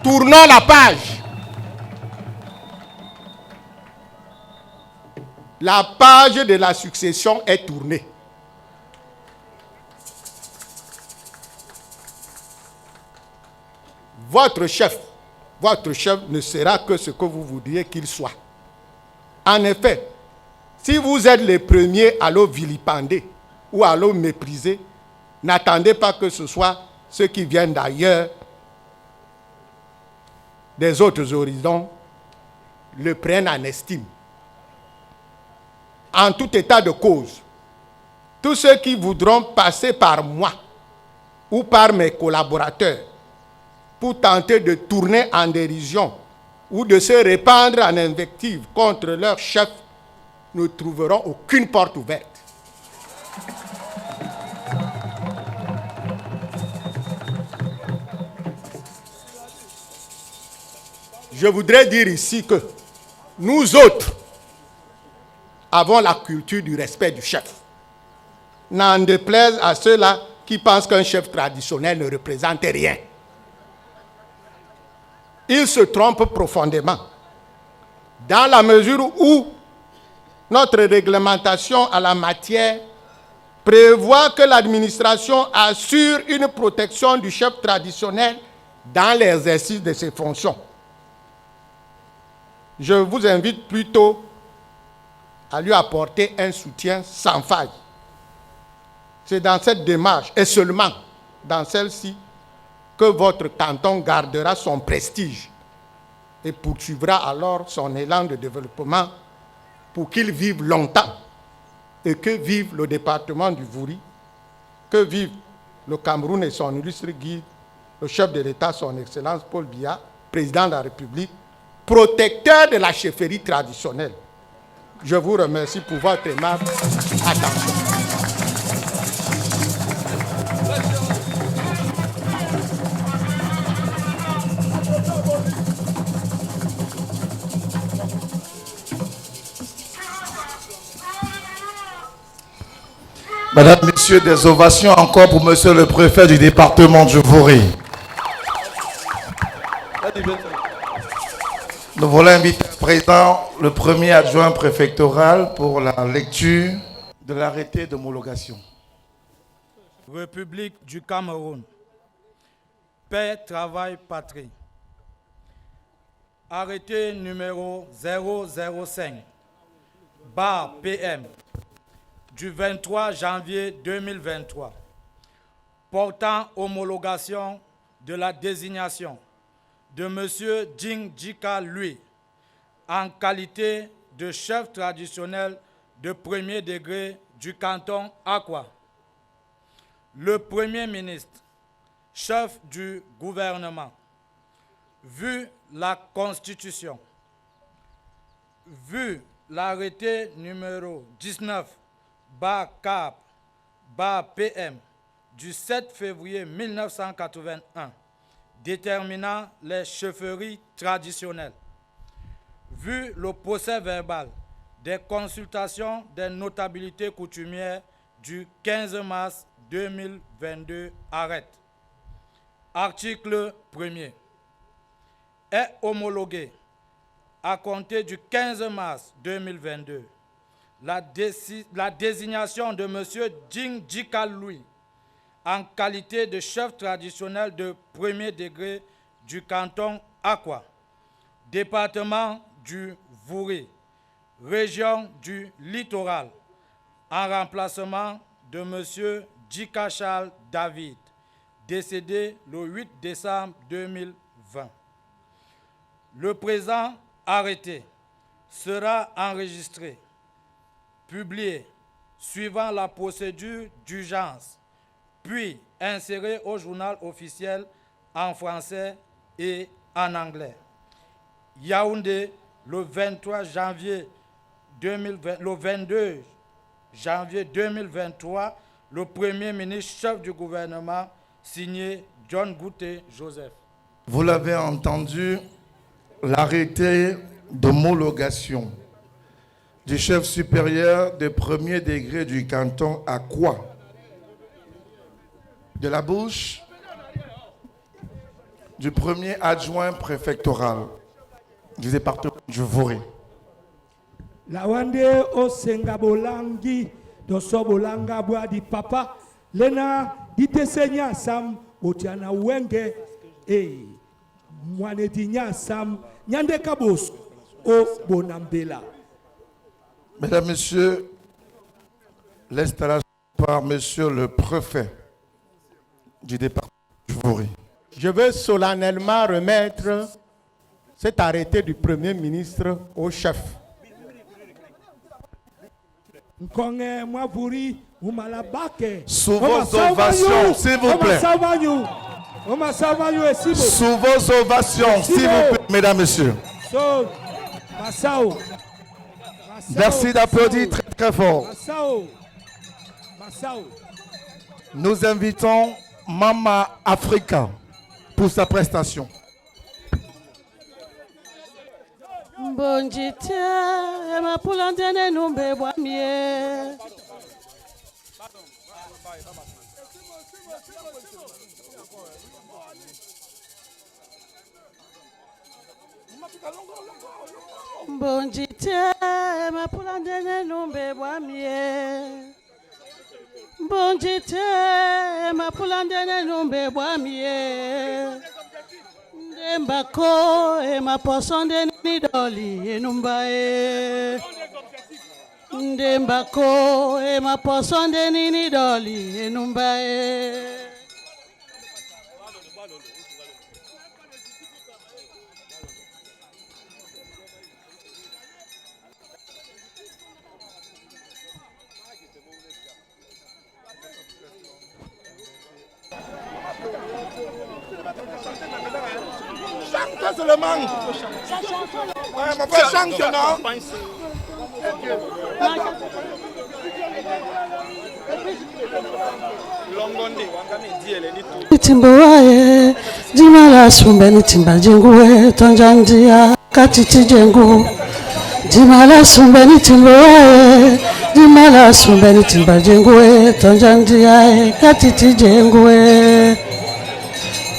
Tournons la page. La page de la succession est tournée. Votre chef ne sera que ce que vous voudriez qu'il soit. En effet, si vous êtes les premiers à le vilipender ou à le mépriser, n'attendez pas que ce soit ceux qui viennent d'ailleurs, des autres horizons, le prennent en estime. En tout état de cause, tous ceux qui voudront passer par moi ou par mes collaborateurs pour tenter de tourner en dérision ou de se répandre en invective contre leur chef ne trouveront aucune porte ouverte. je voudrais dire ici que nous autres avons la culture du respect du chef. N'en déplaise à ceux-là qui pensent qu'un chef traditionnel ne représente rien. Ils se trompent profondément. Dans la mesure où notre réglementation à la matière prévoit que l'administration assure une protection du chef traditionnel dans l'exercice de ses fonctions. Je vous invite plutôt à lui apporter un soutien sans faille. C'est dans cette démarche, et seulement dans celle-ci, que votre canton gardera son prestige et poursuivra alors son élan de développement pour qu'il vive longtemps et que vive le département du Vouri, que vive le Cameroun et son illustre guide, le chef de l'État, son Excellence Paul Biya, président de la République, protecteur de la chefferie traditionnelle. Je vous remercie pour votre aimable attention. Mesdames, Messieurs, des ovations encore pour Monsieur le Préfet du département du Vouri. Nous voulons inviter à présent le premier adjoint préfectoral pour la lecture de l'arrêté d'homologation. République du Cameroun. Paix, travail, patrie. Arrêté numéro 005/PM du 23 janvier 2023 portant homologation de la désignation de M. Djing Djika Lui en qualité de chef traditionnel de premier degré du canton Akwa. Le Premier ministre, chef du gouvernement, vu la Constitution, vu l'arrêté numéro 19/CAP/PM du 7 février 1981 déterminant les chefferies traditionnelles, vu le procès verbal des consultations des notabilités coutumières du 15 mars 2022 arrête. Article 1er. Est homologué à compter du 15 mars 2022 la désignation de M. Djing Djika Lui en qualité de chef traditionnel de premier degré du canton Akwa, département du Vouri, région du Littoral, en remplacement de M. Djika Charles David, décédé le 8 décembre 2020. Le présent arrêté sera enregistré, publié, suivant la procédure d'urgence, puis inséré au journal officiel en français et en anglais. Yaoundé, le 22 janvier 2023, le Premier ministre, chef du gouvernement, signé John Gouté Joseph. Vous l'avez entendu, l'arrêté d'homologation du chef supérieur de premier degré du canton Akwa, de la bouche du premier adjoint préfectoral du département du Vouri. La wande o sengabolangi do sobolanga bwa di papa lena ditesenya sam otiana wenge mwanetinya sam nyande kabos o bonambela. Mesdames, Messieurs, l'installation par Monsieur le Préfet du département du Vouri. Je veux solennellement remettre cet arrêté du Premier ministre au chef. Sous vos ovations, s'il vous plaît. Sous vos ovations, s'il vous plaît, mesdames, messieurs. Merci d'applaudir très très fort. Nous invitons Mama Africa pour sa prestation. Mbonjite mapulandene numbe bwamie. Mbonjite mapulandene numbe bwamie. Mbonjite mapulandene numbe bwamie. Ndembako maposonde ni doli enumbae. Ndembako maposonde ni doli enumbae. Chante seulement. Ouais, mon frère chante, non? Timboaye, Jimala Sumbeni Timba Jengue, Tanjandia, Katiti Jengu. Jimala Sumbeni Timboaye, Jimala Sumbeni Timba Jengue, Tanjandia, Katiti Jengue.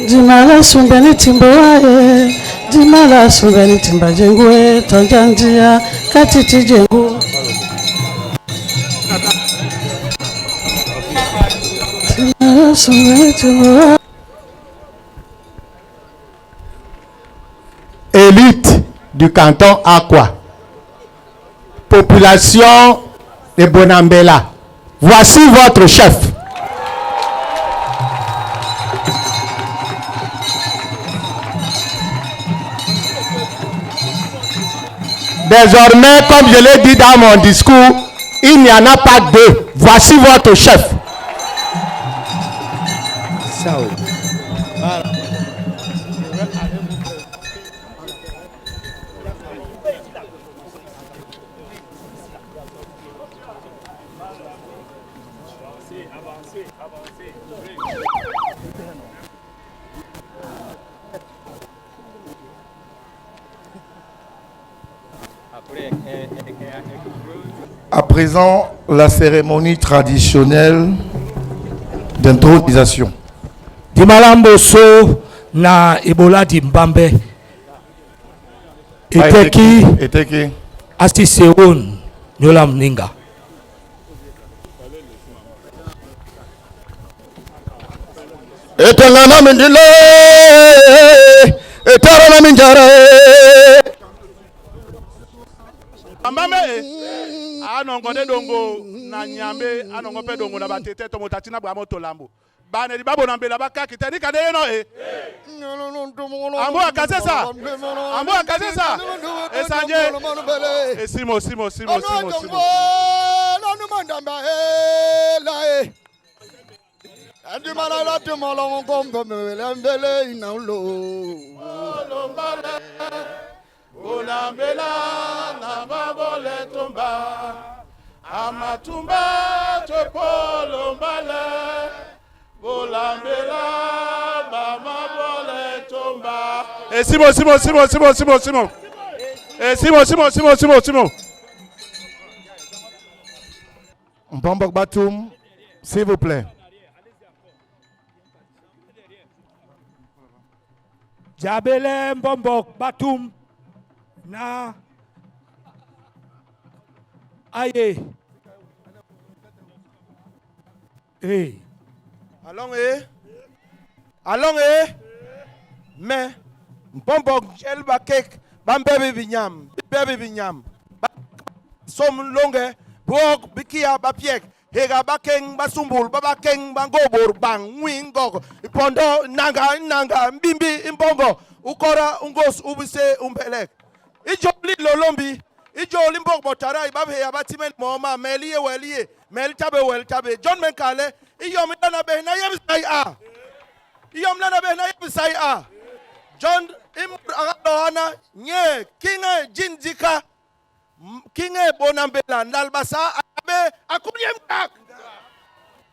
Jimala Sumbeni Timboaye, Jimala Sumbeni Timba Jengue, Tanjandia, Katiti Jengu. Élite du canton Aqua, population de Bonambela, voici votre chef. Désormais, comme je l'ai dit dans mon discours, il n'y en a pas deux. Voici votre chef. À présent, la cérémonie traditionnelle d'intronisation. Dimalamboso na Ebola Dimbambe. Eteki Astiseon Nyolam Ninga. Etengana mindile, etarana minjare. Ambame anongo de dongo na nyambe anongo pe dongo na batete to motatina bwa moto lambo bane di babo na mbela bakaki tani kade no ambo akazesa esanje esimo Nanu mandamba la Adi malala tu molongo kombo mbele inaulo. Bonambela na babole tomba amatumba topolo mbale Bonambela mama bole tomba Simo Simo Mbambok Batum, s'il vous plaît. Jabele Mbombok Batum na aye. Hey. Allons mais Mbombok el bakek bambe binyam som longe bok bikia bapiek hega bakeng basumbul babakeng bangobor bang wingo pondo nanga mbimbi imbongo ukora ungos ubise umbelek ijoli lolombi ijoli mbok botara ibabe abatimen moma meliye weliye meltabe John Menkale iyom lana be na yebsai a John imur agana nye kinga jinjika kinga Bonambela ndalbasa abe akunyem tak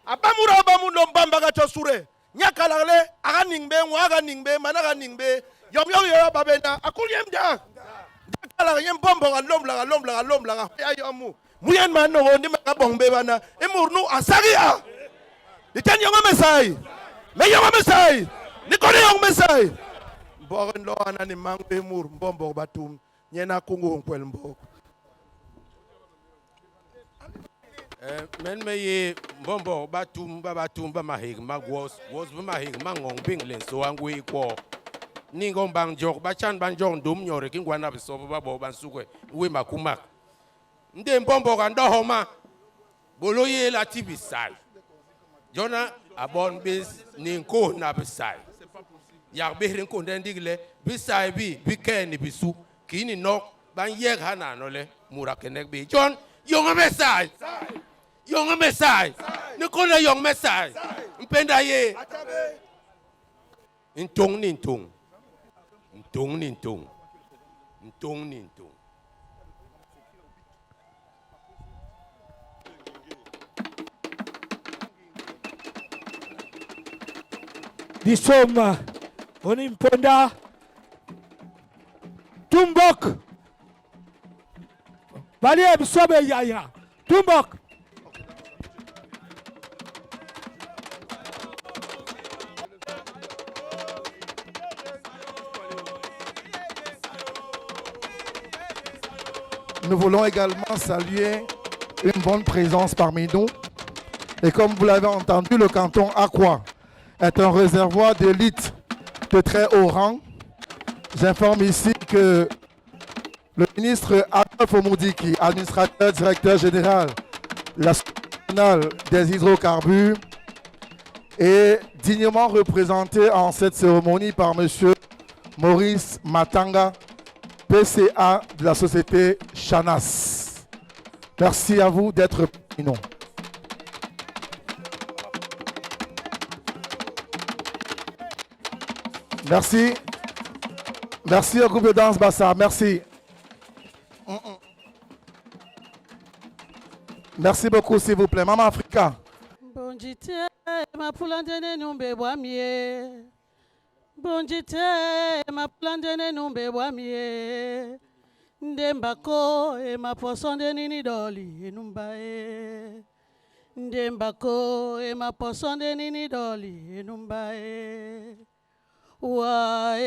abamura bamundo mbamba gatosure nyakalagle aga ningbe managa ningbe yom babena akunyem tak Dakala yem bombo lom la ayamu. Muyen man no ndi ma bombe bana. Emurnu asagia. Iten yonga mesai. Me yonga mesai. Ni kone yonga mesai. Boren lo ana ni mangu emur bombo batum. Nyena kungu kwel mbok. Men me ye bombo batum ba mahig magwas was ba mahig mangong binglen so angwe ko ningo bangjok ba chan banjong dum nyore kingwana biso ba bo bansukwe we makumak nde bombo ga ndohoma boloye la tibisai jona abon bis ninko na bisai ya behrin ko ndendigle bisai bi ken bisu kini nok ban yeg hana nole murakenek bi jon yonga besai Young Messiah, Nicola Young Messiah, Mpenda ye. Intong nintong. Disoma, Onimponda, Tumbok, Valia Bisobe Yaya, Tumbok. Nous voulons également saluer une bonne présence parmi nous. Et comme vous l'avez entendu, le canton Akwa est un réservoir d'élite de très haut rang. J'informe ici que le ministre Adolphe Omoudiki, administrateur directeur général de l'Association nationale des hydrocarbures, est dignement représenté en cette cérémonie par M. Maurice Matanga, PCA de la société Chanas. Merci à vous d'être parmi nous. Merci. Merci au groupe de danse Bassa. Merci. Merci beaucoup, s'il vous plaît. Maman Africa. Bonjite maplandene numbe bwamie ndembako maposonde nini doli enumbae ndembako maposonde nini doli enumbae wae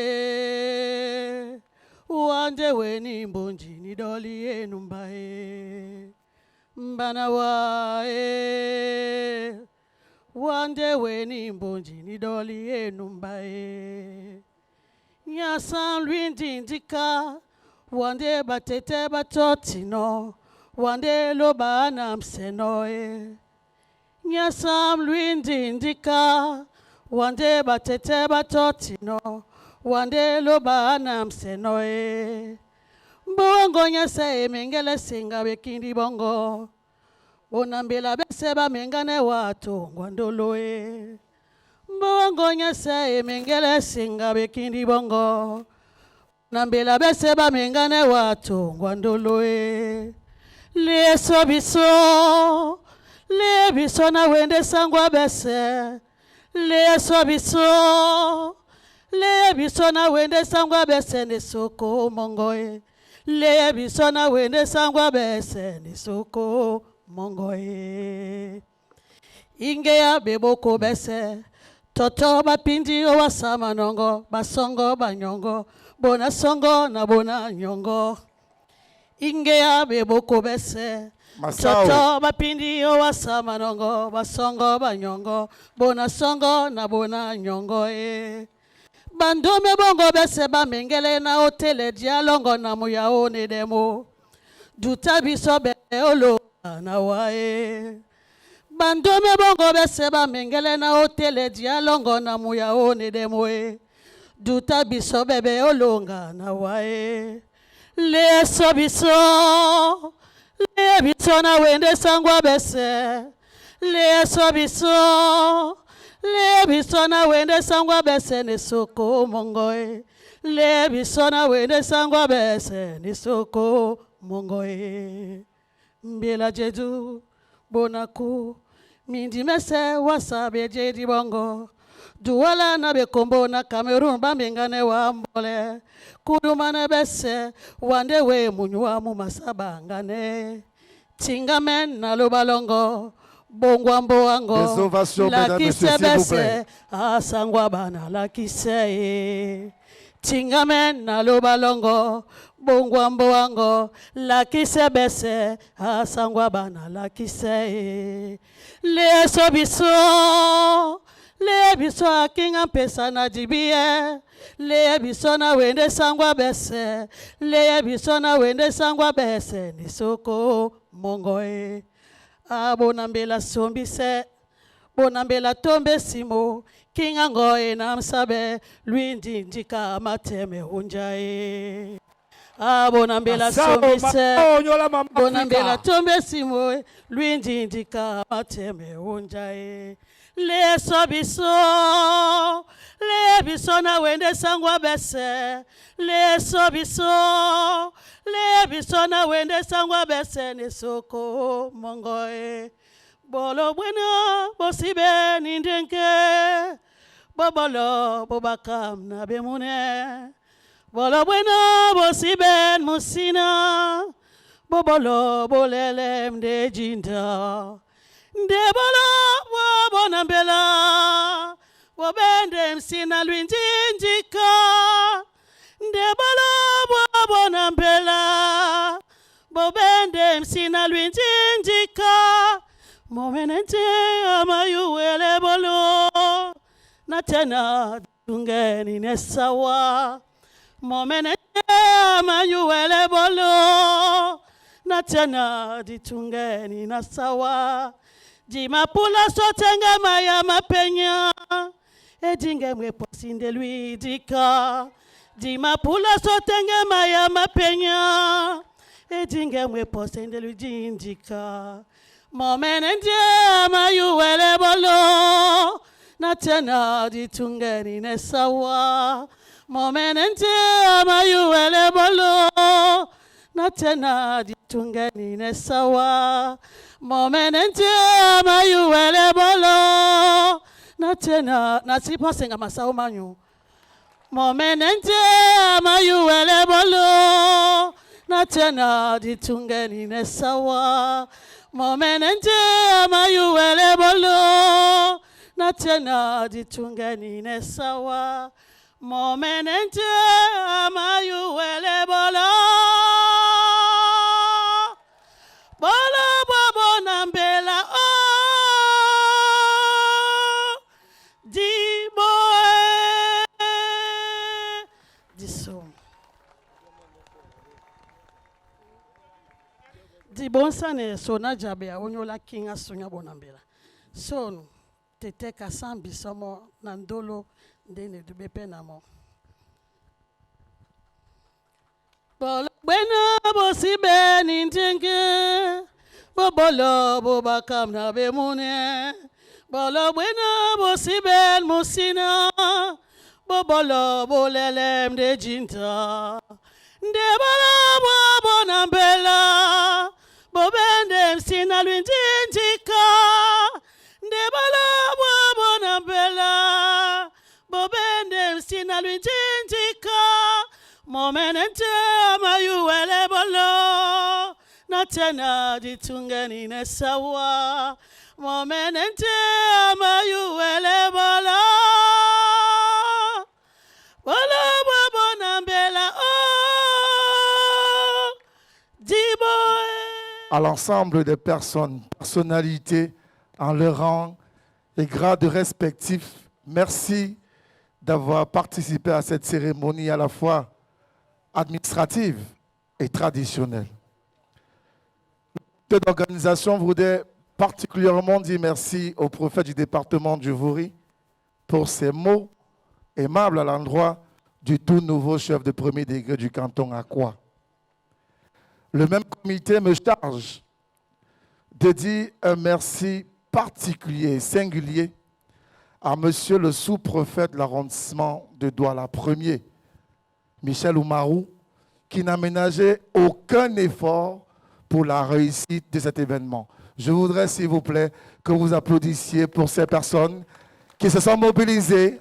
wande weni mbonji ni doli enumbae mbana wae wande weni mbonji ni doli enumbae nyasan lwindi ndika wande batete batotino wande loba na msenoe nyasan lwindi ndika wande batete batotino wande loba na msenoe mbongo nyase mengele singa bekindi bongo Onambela beseba mengane watu ngwandoloe Mbongo nyase mengele singa bekindi bongo Onambela beseba mengane watu ngwandoloe Leso biso Le biso na wende sangwa bese Leso biso Le biso na wende sangwa bese ni soko mongoe Le biso na wende sangwa bese ni soko mongoe Ingeya beboko bese Toto bapindi owasama nongo Basongo banyongo Bona songo na bona nyongo Ingeya beboko bese Toto bapindi owasama nongo Basongo banyongo Bona songo na bona nyongo Bandume bongo bese bamengele na hotele dialongo na muyaone demo Duta biso be olo na wae Bandume bongo bese bamengele na hotele dialongo na muyaone demoe Duta biso bebe olonga na wae Leso biso Le biso na wende sangwa bese Leso biso Le biso na wende sangwa bese ni soko mongoe Le biso na wende sangwa bese ni soko mongoe Mbela jedu bonaku Mindi mese wasabe jedi bongo Douala na bekombo na Cameroun bambengane wa mbole. Kudumane bese wande we munywa mu masabangane. Tingamen na lubalongo. Bongwambo wango. Des ovations, mesdames et messieurs, s'il vous plaît. Asangwa bana la kise. Tingamen na lubalongo. Bongwambo wango. La kise bese. Asangwa bana la kise. Le sobiso. Le biso akinga pesa na jibie. Le biso na wende sangwa bese. Le biso na wende sangwa bese. Nisoko mongoe. Abonambela sombise. Bonambela tombe simo. Kinga ngoe na msabe. Luindi ndika mateme unjae. Abonambela sombise. Bonambela tombe simo. Luindi ndika mateme unjae. Le sobiso, le biso na wende sangwa bese. Le sobiso, le biso na wende sangwa bese ni soko mongoe. Bolo bueno, bosibe nindenke. Bobolo, bobakam na bemune. Bolo bueno, bosibe musina. Bobolo, bolelem de jinda. Ndebolo wabonambela wabende msina lwinjinjika. Ndebolo wabonambela wabende msina lwinjinjika. Momenente amayuwele bolo na tena tungeni nesawa. Momenente amayuwele bolo na tena ditungeni nasawa. Jimapula sotenga maya mapenya. Ejinge mweposinde luidika. Jimapula sotenga maya mapenya. Ejinge mweposinde luidika. Momenente amayuwele bolo na tena ditungeni nesawa. Momenente amayuwele bolo na tena ditungeni nesawa. Momenente amayuwele bolo na tena nasiposenga masao manyu. Momenente amayuwele bolo na tena ditungeni nesawa. Momenente amayuwele bolo na tena ditungeni nesawa. Momenente amayuwele bolo. Bolo bobo nambela oh di boe di so di bonsane sona jabe onyola kinga sonya bonambela son tete kasambi somo nandolo ndene dubepe namo. Bolo bueno bosibe nintenge. Bobolo bobakam na bemune. Bolo bueno bosibe musina. Bobolo bolelem de jinta. De bolo bobo nambela. Bobende msina luinjinjika. De bolo bobo nambela. Bobende msina luinjinjika. Momenente amayuwele bolo na tena ditungeni nesawa. Momenente amayuwele bolo bolo bobo nambela oh diboe. À l'ensemble des personnes, personnalités en leur rang et grades respectifs, merci d'avoir participé à cette cérémonie à la fois administrative et traditionnelle. Cette organisation voudrait particulièrement dire merci au préfet du département du Vouri pour ses mots aimables à l'endroit du tout nouveau chef de premier degré du canton Akwa. Le même comité me charge de dire un merci particulier et singulier à monsieur le sous-préfet de l'arrondissement de Douala 1er, Michel Oumarou, qui n'a ménagé aucun effort pour la réussite de cet événement. Je voudrais, s'il vous plaît, que vous applaudissiez pour ces personnes qui se sont mobilisés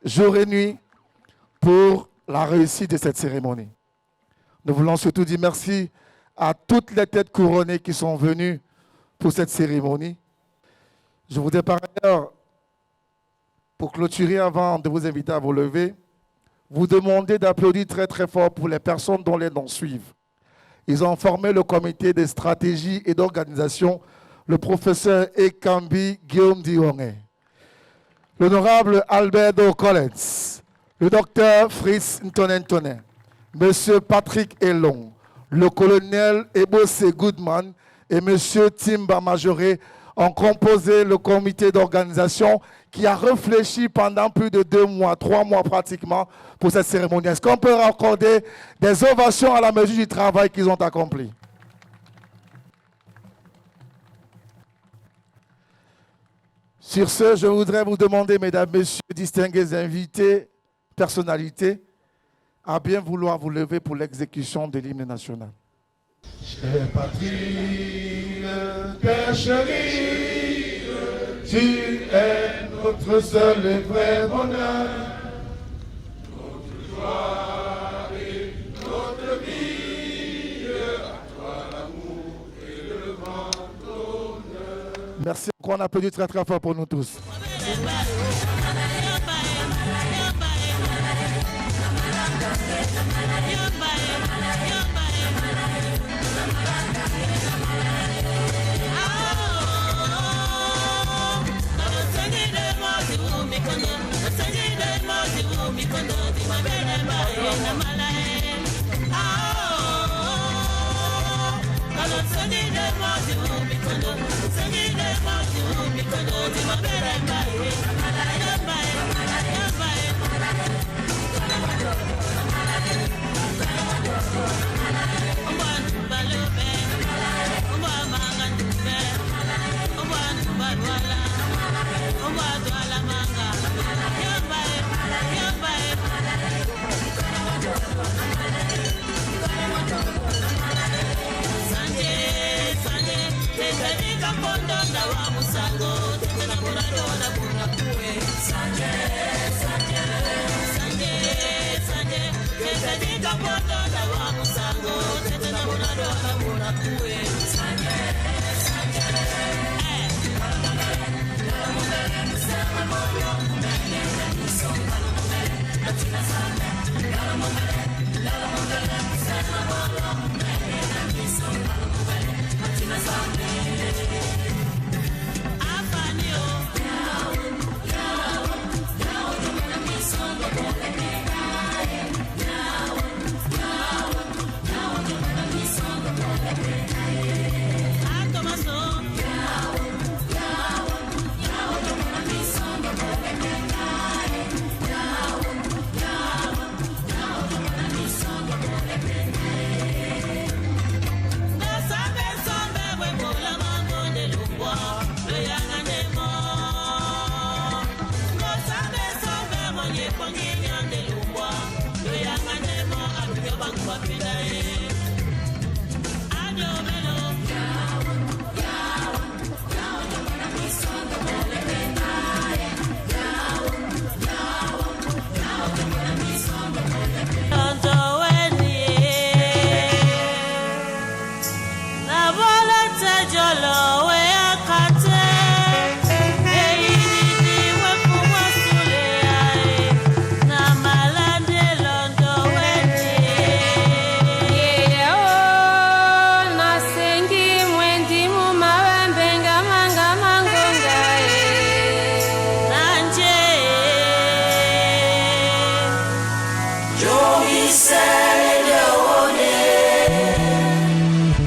jour et nuit pour la réussite de cette cérémonie. Nous voulons surtout dire merci à toutes les têtes couronnées qui sont venues pour cette cérémonie. Je voudrais par ailleurs, pour clôturer avant de vous inviter à vous lever, vous demander d'applaudir très très fort pour les personnes dont les noms suivent. Ils ont formé le comité de stratégie et d'organisation, le professeur Ekambi Guillaume Dionge, l'honorable Alberto Collins, le docteur Fritz Ntonen, monsieur Patrick Elong, le colonel Ebose Goodman et monsieur Timba Majoré ont composé le comité d'organisation qui a réfléchi pendant plus de 2 mois, 3 mois pratiquement pour cette cérémonie. Est-ce qu'on peut accorder des ovations à la mesure du travail qu'ils ont accompli? Sur ce, je voudrais vous demander, mesdames, messieurs, distingués invités, personnalités, à bien vouloir vous lever pour l'exécution de l'hymne national. Chère patrie, Père chéri, tu es notre seul et vrai bonheur, notre joie et notre vie, à toi l'amour et le grand honneur. Merci encore, on applaudit très très fort pour nous tous.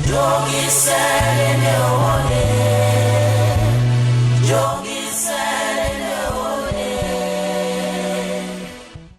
Jogi sele ne one